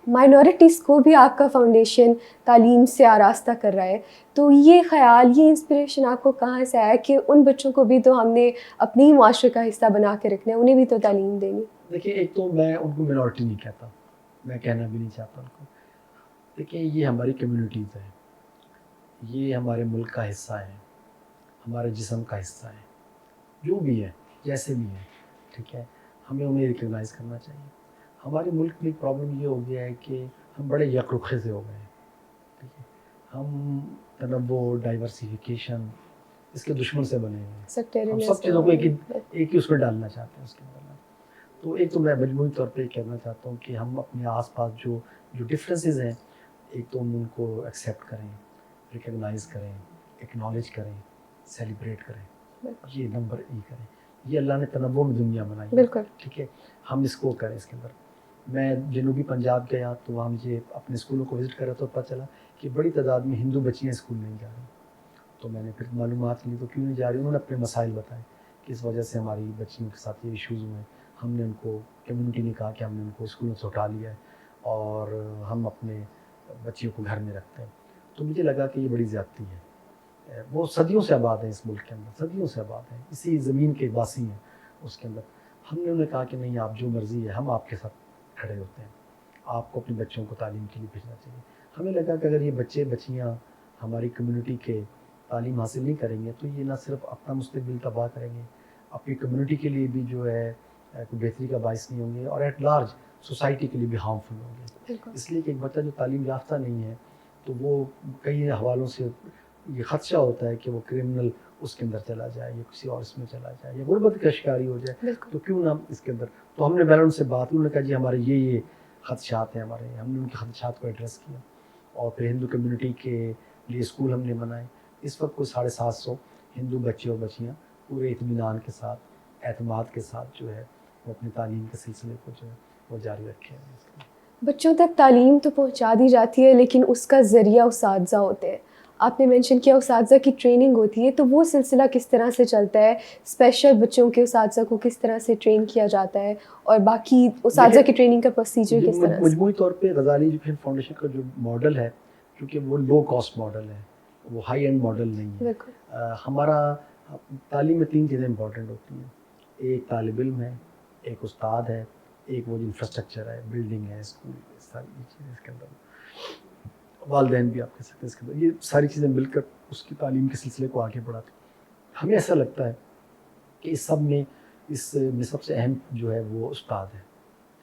مائنورٹیز کو بھی آپ کا فاؤنڈیشن تعلیم سے آراستہ کر رہا ہے. تو یہ خیال, یہ انسپریشن آپ کو کہاں سے آیا کہ ان بچوں کو بھی تو ہم نے اپنے ہی معاشرے کا حصہ بنا کے رکھنا ہے, انہیں بھی تو تعلیم دینی؟ دیکھیے, ایک تو میں ان کو منورٹی نہیں کہتا, میں کہنا بھی نہیں چاہتا ان کو. دیکھیں, یہ ہماری کمیونٹیز ہیں, یہ ہمارے ملک کا حصہ ہے, ہمارے جسم کا حصہ ہے, جو بھی ہے جیسے بھی ہے. ٹھیک ہے, ہمیں انہیں ریکگنائز کرنا چاہیے. ہمارے ملک میں پرابلم یہ ہو گیا ہے کہ ہم بڑے یک رخے سے ہو گئے ہیں. ٹھیک ہے, ہم تنوع, ڈائیورسیفیکیشن اس کے دشمن سے بنے ہوئے ہیں. ہم سب چیزوں کو ایک ہی اس میں ڈالنا چاہتے ہیں اس کے اندر. تو ایک تو میں مجموعی طور پہ یہ کہنا چاہتا ہوں کہ ہم اپنے آس پاس جو ڈفرینسز ہیں, ایک تو ہم ان کو ایکسیپٹ کریں, ریکگنائز کریں, ایکنالج کریں, سیلیبریٹ کریں. یہ نمبر کریں. یہ اللہ نے تنوع میں دنیا بنائی ہے. بالکل. ٹھیک ہے, ہم اس کو کریں. اس کے اندر میں جنوبی پنجاب گیا تو وہاں مجھے اپنے اسکولوں کو وزٹ کرا تو پتہ چلا کہ بڑی تعداد میں ہندو بچیاں اسکول نہیں جا رہی. تو میں نے پھر معلومات لی تو کیوں نہیں جا رہی, انہوں نے اپنے مسائل بتائے کہ اس وجہ سے ہماری بچیوں کے ساتھ یہ ایشوز ہوئے ہیں. ہم نے ان کو, کمیونٹی نے کہا کہ ہم نے ان کو اسکولوں سے اٹھا لیا ہے اور ہم اپنے بچیوں کو گھر میں رکھتے ہیں. تو مجھے لگا کہ یہ بڑی زیادتی ہے. وہ صدیوں سے آباد ہیں اس ملک کے اندر, صدیوں سے آباد ہیں, اسی زمین کے واسی ہیں اس کے اندر. ہم نے انہیں کہا کہ نہیں, آپ جو مرضی ہے ہم آپ کے ساتھ کھڑے ہوتے ہیں, آپ کو اپنے بچوں کو تعلیم کے لیے بھیجنا چاہیے. ہمیں لگا کہ اگر یہ بچے بچیاں ہماری کمیونٹی کے تعلیم حاصل نہیں کریں گے تو یہ نہ صرف اپنا مستقبل تباہ کریں گے, اپنی کمیونٹی کے لیے بھی جو ہے کوئی بہتری کا باعث نہیں ہوں گے, اور ایٹ لارج سوسائٹی کے لیے بھی ہارمفل ہوں گے. اس لیے کہ ایک بچہ جو تعلیم یافتہ نہیں ہے تو وہ کئی حوالوں سے یہ خدشہ ہوتا ہے کہ وہ کرمنل اس کے اندر چلا جائے یا کسی اور اس میں چلا جائے یا غربت کا شکاری ہو جائے. تو کیوں نہ اس کے اندر. تو ہم نے بیلن سے بات, انہوں نے کہا جی ہمارے یہ خدشات ہیں ہمارے. ہم نے ان کے خدشات کو ایڈریس کیا اور پھر ہندو کمیونٹی کے لیے اسکول ہم نے بنائے. اس وقت کوئی 750 ہندو بچے اور بچیاں پورے اطمینان کے ساتھ, اعتماد کے ساتھ جو ہے وہ اپنی تعلیم کے سلسلے کو جو ہے وہ جاری رکھے ہیں. بچوں تک تعلیم تو پہنچا دی جاتی ہے, لیکن اس کا ذریعہ اساتذہ ہوتے ہیں. آپ نے مینشن کیا اساتذہ کی ٹریننگ ہوتی ہے, تو وہ سلسلہ کس طرح سے چلتا ہے؟ اسپیشل بچوں کے اساتذہ کو کس طرح سے ٹرین کیا جاتا ہے, اور باقی اساتذہ کی ٹریننگ کا پروسیجر کس طرح سے؟ مجموعی طور پہ غزالی ایجوکیشن فاؤنڈیشن کا جو ماڈل ہے, کیونکہ وہ لو کاسٹ ماڈل ہے, وہ ہائی اینڈ ماڈل نہیں ہے. ہمارا تعلیم میں 3 چیزیں امپورٹنٹ ہوتی ہیں. ایک طالب علم ہے, ایک استاد ہے, ایک وہ جو انفراسٹرکچر ہے, بلڈنگ ہے, اسکول, ساری چیزیں اس کے اندر, والدین بھی آپ کہہ سکتے ہیں اس کے اندر. یہ ساری چیزیں مل کر اس کی تعلیم کے سلسلے کو آگے بڑھاتی. ہمیں ایسا لگتا ہے کہ اس میں سب سے اہم جو ہے وہ استاد ہے.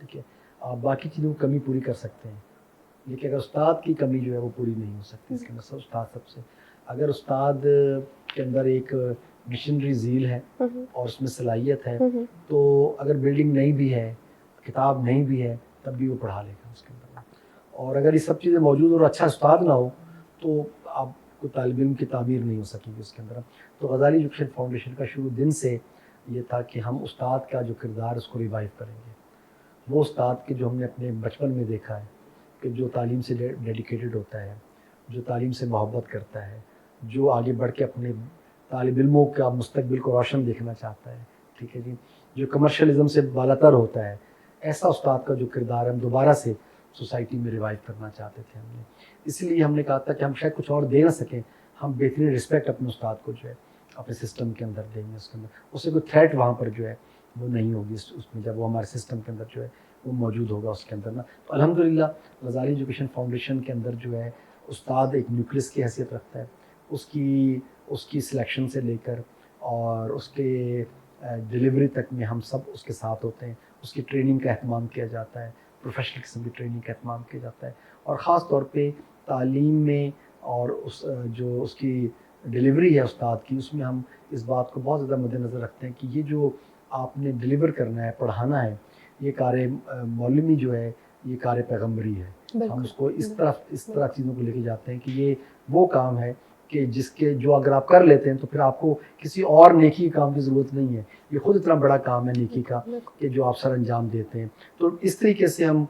ٹھیک ہے, آپ باقی چیزوں کی کمی پوری کر سکتے ہیں, لیکن اگر استاد کی کمی جو ہے وہ پوری نہیں ہو سکتی. اس کے اندر استاد سب سے, اگر استاد کے اندر ایک مشنری ذیل ہے اور اس میں صلاحیت ہے, تو اگر بلڈنگ نہیں بھی ہے, کتاب نہیں بھی ہے, تب بھی وہ پڑھا لے گا اس کے اندر. اور اگر یہ سب چیزیں موجود اور اچھا استاد نہ ہو تو آپ کو طالب علم کی تعمیر نہیں ہو سکے گی اس کے اندر. تو غزالی ایجوکیشن فاؤنڈیشن کا شروع دن سے یہ تھا کہ ہم استاد کا جو کردار اس کو ریوائیو کریں گے. وہ استاد کے جو ہم نے اپنے بچپن میں دیکھا ہے کہ جو تعلیم سے ڈیڈیکیٹڈ ہوتا ہے, جو تعلیم سے محبت کرتا ہے, جو آگے بڑھ کے اپنے طالب علموں کا مستقبل کو روشن دیکھنا چاہتا ہے, ٹھیک ہے جی, جو کمرشلزم سے بالاتر ہوتا ہے, ایسا استاد کا جو کردار ہم دوبارہ سے سوسائٹی میں ریوائیو کرنا چاہتے تھے ہم نے. اس لیے ہم نے کہا تھا کہ ہم شاید کچھ اور دے نہ سکیں, ہم بہترین رسپیکٹ اپنے استاد کو جو ہے اپنے سسٹم کے اندر دیں گے. اس کے اندر اس سے کوئی تھریٹ وہاں پر جو ہے وہ نہیں ہوگی اس میں, جب وہ ہمارے سسٹم کے اندر جو ہے وہ موجود ہوگا اس کے اندر نا. تو الحمدللہ غزالی ایجوکیشن فاؤنڈیشن کے اندر جو ہے استاد ایک نیوکلس کی حیثیت رکھتا ہے. اس کی سلیکشن سے لے کر اور اس کے ڈلیوری تک میں ہم سب اس کے ساتھ ہوتے ہیں. اس کی ٹریننگ کا اہتمام کیا جاتا ہے, پروفیشنل قسم کی ٹریننگ کا اہتمام کیا جاتا ہے, اور خاص طور پہ تعلیم میں اور جو اس کی ڈلیوری ہے استاد کی, اس میں ہم اس بات کو بہت زیادہ مد نظر رکھتے ہیں کہ یہ جو آپ نے ڈلیور کرنا ہے, پڑھانا ہے, یہ کار مولمی جو ہے یہ کار پیغمبری ہے. ہم اس کو اس طرح چیزوں کو لے کے جاتے ہیں کہ یہ وہ کام ہے کہ جو اگر آپ کر لیتے ہیں تو پھر آپ کو کسی اور نیکی کام کی ضرورت نہیں ہے. یہ خود اتنا بڑا کام ہے نیکی کا کہ جو آپ سر انجام دیتے ہیں. تو اس طریقے سے ہم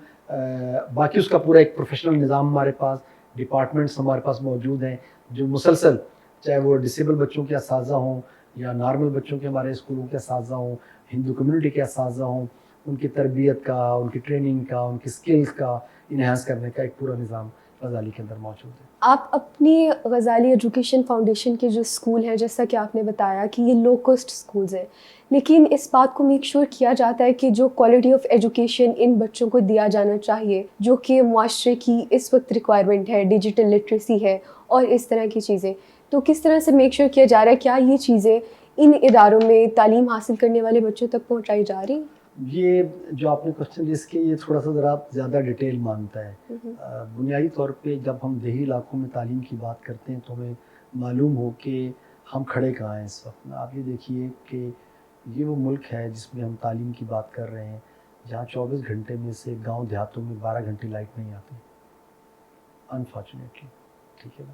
باقی اس کا پورا ایک پروفیشنل نظام ہمارے پاس, ڈپارٹمنٹس ہمارے پاس موجود ہیں جو مسلسل, چاہے وہ ڈسیبل بچوں کے اساتذہ ہوں یا نارمل بچوں کے ہمارے اسکولوں کے اساتذہ ہوں, ہندو کمیونٹی کے اساتذہ ہوں, ان کی تربیت کا, ان کی ٹریننگ کا, ان کی سکلز کا انہانس کرنے کا ایک پورا نظام غزالی کے اندر موجود ہے. آپ اپنی غزالی ایجوکیشن فاؤنڈیشن کے جو اسکول ہیں, جیسا کہ آپ نے بتایا کہ یہ لو کاسٹ اسکولز ہیں, لیکن اس بات کو میک شور کیا جاتا ہے کہ جو کوالٹی آف ایجوکیشن ان بچوں کو دیا جانا چاہیے, جو کہ معاشرے کی اس وقت ریکوائرمنٹ ہے, ڈیجیٹل لٹریسی ہے اور اس طرح کی چیزیں, تو کس طرح سے میک شور کیا جا رہا ہے, کیا یہ چیزیں ان اداروں میں تعلیم حاصل کرنے والے بچوں تک پہنچائی جا رہی؟ یہ جو آپ نے کوشچن ریز کیا یہ تھوڑا سا ذرا زیادہ ڈیٹیل مانگتا ہے. بنیادی طور پہ جب ہم دیہی علاقوں میں تعلیم کی بات کرتے ہیں تو ہمیں معلوم ہو کہ ہم کھڑے کہاں ہیں اس وقت. آپ یہ دیکھیے کہ یہ وہ ملک ہے جس میں ہم تعلیم کی بات کر رہے ہیں, جہاں 24 گھنٹے میں سے گاؤں دیہاتوں میں 12 گھنٹے لائٹ نہیں آتی, انفارچونیٹلی, ٹھیک ہے نا.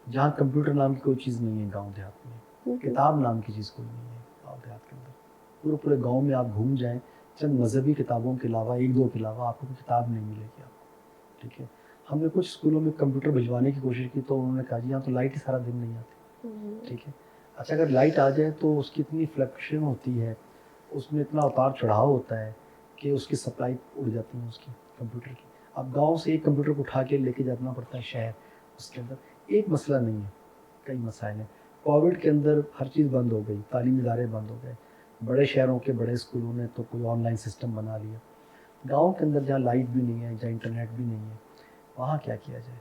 جہاں کمپیوٹر نام کی کوئی چیز نہیں ہے گاؤں دیہات میں, کتاب نام کی چیز کوئی نہیں ہے گاؤں دیہات کے اندر. پورے گاؤں میں آپ گھوم جائیں, چند مذہبی کتابوں کے علاوہ, ایک دو کے علاوہ آپ کو کوئی کتاب نہیں ملے گی آپ کو, ٹھیک ہے. ہم نے کچھ اسکولوں میں کمپیوٹر بھجوانے کی کوشش کی تو انہوں نے کہا جی یہاں تو لائٹ ہی سارا دن نہیں آتی, ٹھیک ہے. اچھا اگر لائٹ آ جائے تو اس کی اتنی فلیکچویشن ہوتی ہے, اس میں اتنا اتار چڑھاؤ ہوتا ہے کہ اس کی سپلائی اڑ جاتی ہے اس کی کمپیوٹر کی. اب گاؤں سے ایک کمپیوٹر کو اٹھا کے لے کے جانا پڑتا ہے شہر, اس کے اندر ایک مسئلہ نہیں ہے, کئی مسائل ہیں. کووڈ کے اندر ہر چیز بند ہو گئی, تعلیمی ادارے بند ہو گئے, بڑے شہروں کے بڑے اسکولوں نے تو کوئی آن لائن سسٹم بنا لیا. گاؤں کے اندر جہاں لائٹ بھی نہیں ہے, جہاں انٹرنیٹ بھی نہیں ہے, وہاں کیا کیا جائے؟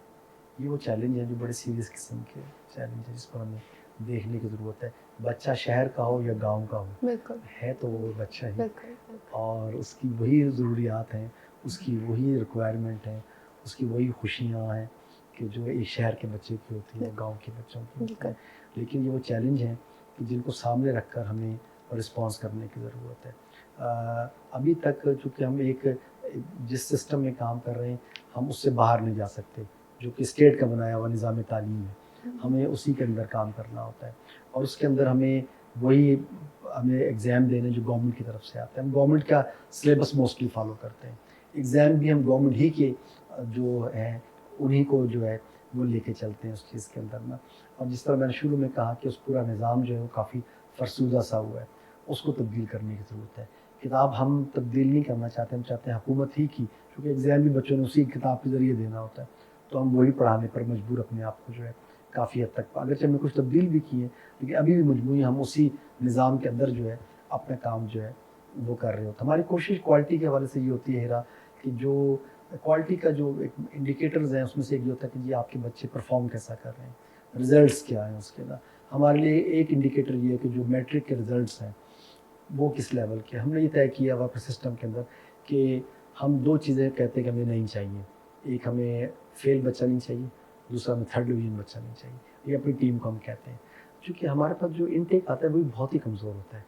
یہ وہ چیلنج ہے جو بڑے سیریس قسم کے چیلنج ہے جس پر ہمیں دیکھنے کی ضرورت ہے. بچہ شہر کا ہو یا گاؤں کا ہو, ہے تو وہ بچہ ہی, اور اس کی وہی ضروریات ہیں, اس کی وہی ریکوائرمنٹ ہیں, اس کی وہی خوشیاں ہیں کہ جو ایک شہر کے بچے کی ہوتی ہیں, گاؤں کے بچوں کی ہوتی ہیں. لیکن یہ وہ چیلنج ہیں کہ جن کو سامنے رکھ کر ہمیں رسپانس کرنے کی ضرورت ہے. ابھی تک چونکہ ہم جس سسٹم میں کام کر رہے ہیں ہم اس سے باہر نہیں جا سکتے, جو کہ اسٹیٹ کا بنایا ہوا نظام تعلیم ہے, ہمیں اسی کے اندر کام کرنا ہوتا ہے. اور اس کے اندر ہمیں ایگزام دینے جو گورنمنٹ کی طرف سے آتے ہیں. ہم گورنمنٹ کا سلیبس موسٹلی فالو کرتے ہیں, ایگزام بھی ہم گورنمنٹ ہی کے جو ہیں انہی کو جو ہے وہ لے کے چلتے ہیں اس چیز کے اندر نا. اور جس طرح میں نے شروع میں کہا کہ اس پورا نظام جو ہے وہ کافی فرسودہ سا ہوا ہے, اس کو تبدیل کرنے کی ضرورت ہے. کتاب ہم تبدیل نہیں کرنا چاہتے, ہم چاہتے ہیں حکومت ہی کی, کیونکہ ایگزام بھی بچوں نے اسی کتاب کے ذریعے دینا ہوتا ہے, تو ہم وہی پڑھانے پر مجبور اپنے آپ کو جو ہے کافی حد تک, اگرچہ ہم نے کچھ تبدیل بھی کی ہے لیکن ابھی بھی مجبوری ہم اسی نظام کے اندر جو ہے اپنا کام جو ہے وہ کر رہے ہوتے. ہماری کوشش کوالٹی کے حوالے سے یہ ہوتی ہے ہیرا کہ جو کوالٹی کا جو ایک انڈیکیٹرز ہیں اس میں سے ایک یہ ہوتا ہے کہ جی آپ کے بچے پرفارم کیسا کر رہے ہیں, رزلٹس کیا ہیں اس کے اندر. ہمارے لیے ایک انڈیکیٹر یہ ہے کہ جو میٹرک کے رزلٹس ہیں وہ کس لیول کے. ہم نے یہ طے کیا ہوا اپنے سسٹم کے اندر کہ ہم دو چیزیں کہتے ہیں کہ ہمیں نہیں چاہیے, ایک ہمیں فیل بچہ نہیں چاہیے, دوسرا ہمیں 3rd ڈویژن بچہ نہیں چاہیے. یہ اپنی ٹیم کو ہم کہتے ہیں, چونکہ ہمارے پاس جو انٹیک آتا ہے وہ بہت ہی کمزور ہوتا ہے.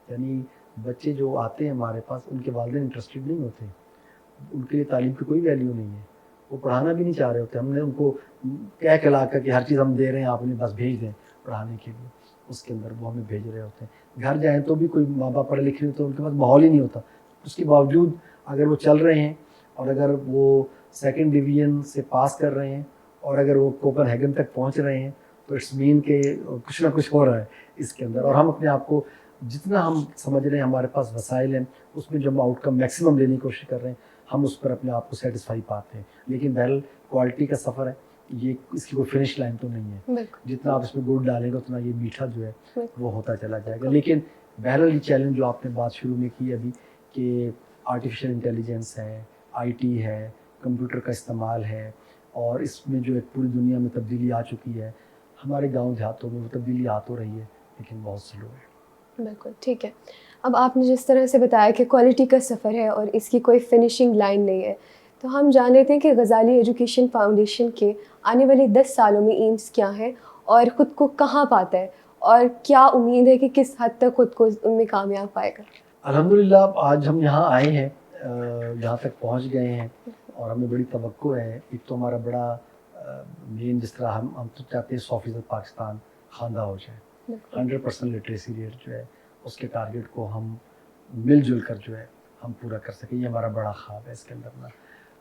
یعنی بچے جو آتے ہیں ہمارے پاس ان کے والدین انٹرسٹڈ نہیں ہوتے, ان کے لیے تعلیم کی کوئی ویلیو نہیں ہے, وہ پڑھانا بھی نہیں چاہ رہے ہوتے. ہم نے ان کو کہہ کھلا کر کہ ہر چیز ہم دے رہے ہیں, آپ انہیں بس بھیج دیں پڑھانے کے لیے, اس کے اندر وہ ہمیں بھیج رہے ہوتے ہیں. گھر جائیں تو بھی کوئی ماں باپ پڑھے لکھے نہیں تو ان کے پاس ماحول ہی نہیں ہوتا. اس کے باوجود اگر وہ چل رہے ہیں اور اگر وہ 2nd ڈویژن سے پاس کر رہے ہیں اور اگر وہ کوپن ہیگن تک پہنچ رہے ہیں تو اٹس مین کہ کچھ نہ کچھ ہو رہا ہے اس کے اندر. اور ہم اپنے آپ کو جتنا ہم سمجھ رہے ہیں ہمارے پاس وسائل ہیں اس میں جو ہم آؤٹ کم میکسیمم لینے کی کوشش کر رہے ہیں ہم اس پر اپنے آپ کو سیٹسفائی پاتے ہیں. لیکن بہرحال کوالٹی کا سفر ہے, یہ اس کی کوئی فنش لائن تو نہیں ہے. جتنا آپ اس میں گڑ ڈالیں گے اتنا یہ میٹھا جو ہے وہ ہوتا چلا جائے گا. لیکن بہرحال یہ چیلنج جو آپ نے بات شروع میں کی ابھی کہ آرٹیفیشیل انٹیلیجنس ہے, آئی ٹی ہے, کمپیوٹر کا استعمال ہے, اور اس میں جو ایک پوری دنیا میں تبدیلی آ چکی ہے, ہمارے گاؤں دیہاتوں میں وہ تبدیلی آ تو رہی ہے لیکن بہت سلو ہے. بالکل ٹھیک ہے. اب آپ نے جس طرح سے بتایا کہ کوالٹی کا سفر ہے اور اس کی کوئی فنیشنگ لائن نہیں ہے, تو ہم جان لیتے ہیں کہ غزالی ایجوکیشن فاؤنڈیشن کے آنے والے 10 سالوں میں ایمز کیا ہیں اور خود کو کہاں پاتا ہے, اور کیا امید ہے کہ کس حد تک خود کو ان میں کامیاب پائے گا؟ الحمدللہ آج ہم یہاں آئے ہیں, یہاں تک پہنچ گئے ہیں, اور ہمیں بڑی توقع ہے. ایک تو ہمارا بڑا مین جس طرح ہم تو چاہتے ہیں 100% پاکستان خواندہ ہو جائے, 100% لٹریسی ریٹ جو ہے اس کے ٹارگیٹ کو ہم مل جل کر جو ہے ہم پورا کر سکیں. یہ ہمارا بڑا خواب ہے اس کے اندر نا.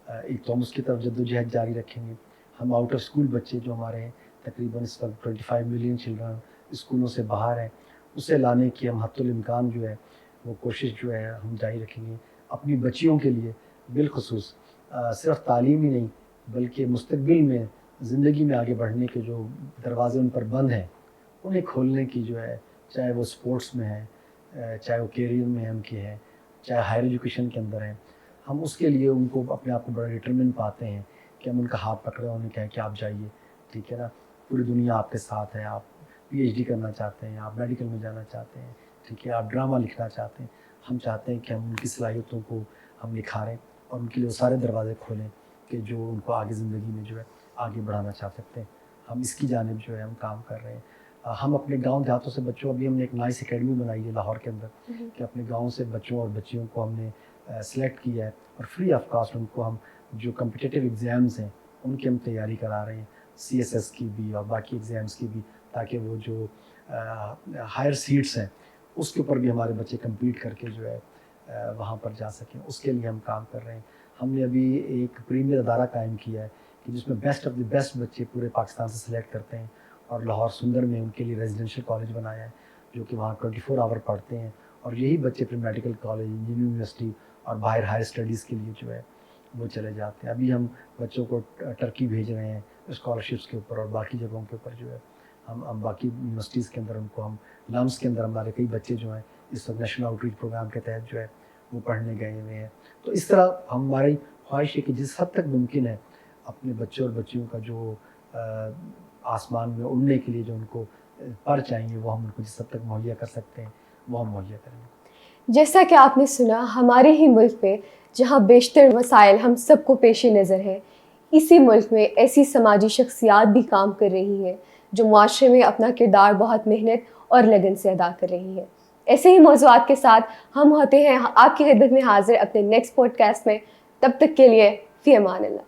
ایک تو ہم اس کی طرف جدوجہد جاری رکھیں گے. ہم آؤٹ آف اسکول بچے جو ہمارے ہیں تقریباً اس وقت 25 ملین چلڈرن اسکولوں سے باہر ہیں, اسے لانے کی ہم حتی الامکان جو ہے وہ کوشش جو ہے ہم جاری رکھیں گے. اپنی بچیوں کے لیے بالخصوص صرف تعلیم ہی نہیں بلکہ مستقبل میں زندگی میں آگے بڑھنے کے جو دروازے ان پر بند ہیں انہیں کھولنے کی جو ہے, چاہے وہ اسپورٹس میں ہے, چاہے وہ کیریئر میں ان کے ہیں, چاہے ہائر ایجوکیشن کے اندر ہیں, ہم اس کے لیے ان کو اپنے آپ کو بڑا ڈٹرمن پاتے ہیں کہ ہم ان کا ہاتھ پکڑے اور انہیں کہیں کہ آپ جائیے, ٹھیک ہے نا, پوری دنیا آپ کے ساتھ ہے. آپ PhD کرنا چاہتے ہیں, آپ میڈیکل میں جانا چاہتے ہیں, ٹھیک ہے, آپ ڈرامہ لکھنا چاہتے ہیں, ہم چاہتے ہیں کہ ہم ان کی صلاحیتوں کو ہم نکھاریں اور ان کے لیے وہ سارے دروازے کھولیں کہ جو ان کو آگے زندگی میں جو ہے آگے بڑھانا چاہ سکتے ہیں. ہم اس کی جانب جو ہے ہم کام کر رہے ہیں. ہم اپنے گاؤں دیہاتوں سے بچوں, ابھی ہم نے ایک نائس اکیڈمی بنائی ہے لاہور کے اندر کہ اپنے گاؤں سے بچوں اور بچیوں کو ہم نے سلیکٹ کیا ہے اور فری آف کاسٹ ان کو ہم جو کمپٹیٹیو ایگزامز ہیں ان کی ہم تیاری کرا رہے ہیں, CSS کی بھی اور باقی ایگزامس کی بھی, تاکہ وہ جو ہائر سیٹس ہیں اس کے اوپر بھی ہمارے بچے کمپیٹ کر کے جو ہے وہاں پر جا سکیں. اس کے لیے ہم کام کر رہے ہیں. ہم نے ابھی ایک پریمیئر ادارہ قائم کیا ہے کہ جس میں بیسٹ آف دی بیسٹ بچے پورے پاکستان سے سلیکٹ کرتے ہیں, اور لاہور سندر میں ان کے لیے ریزیڈینشیل کالج بنایا ہے جو کہ وہاں 24 آور پڑھتے ہیں, اور یہی بچے پھر میڈیکل کالج, انجینئرنگ یونیورسٹی اور باہر ہائر اسٹڈیز کے لیے جو ہے وہ چلے جاتے ہیں. ابھی ہم بچوں کو ٹرکی بھیج رہے ہیں اسکالرشپس کے اوپر, اور باقی جگہوں کے اوپر جو ہے ہم باقی یونیورسٹیز کے اندر ان کو ہم لمس کے اندر ہمارے کئی بچے جو ہیں اس وقت نیشنل آؤٹ ریچ پروگرام کے تحت جو ہے وہ پڑھنے گئے ہوئے ہیں. تو اس طرح ہماری خواہش ہے کہ جس حد تک ممکن ہے اپنے بچوں اور بچیوں کا جو آسمان میں اڑنے کے لیے جو ان کو پر چاہیے وہ ہم ان کو جس حد تک مہیا کر سکتے ہیں وہ ہم مہیا کریں گے. جیسا کہ آپ نے سنا, ہمارے ہی ملک میں جہاں بیشتر مسائل ہم سب کو پیش نظر ہیں, اسی ملک میں ایسی سماجی شخصیات بھی کام کر رہی ہیں جو معاشرے میں اپنا کردار بہت محنت اور لگن سے ادا کر رہی ہیں. ایسے ہی موضوعات کے ساتھ ہم ہوتے ہیں آپ کی خدمت میں حاضر اپنے نیکسٹ پوڈ کاسٹ میں. تب تک کے لیے فی امان اللہ.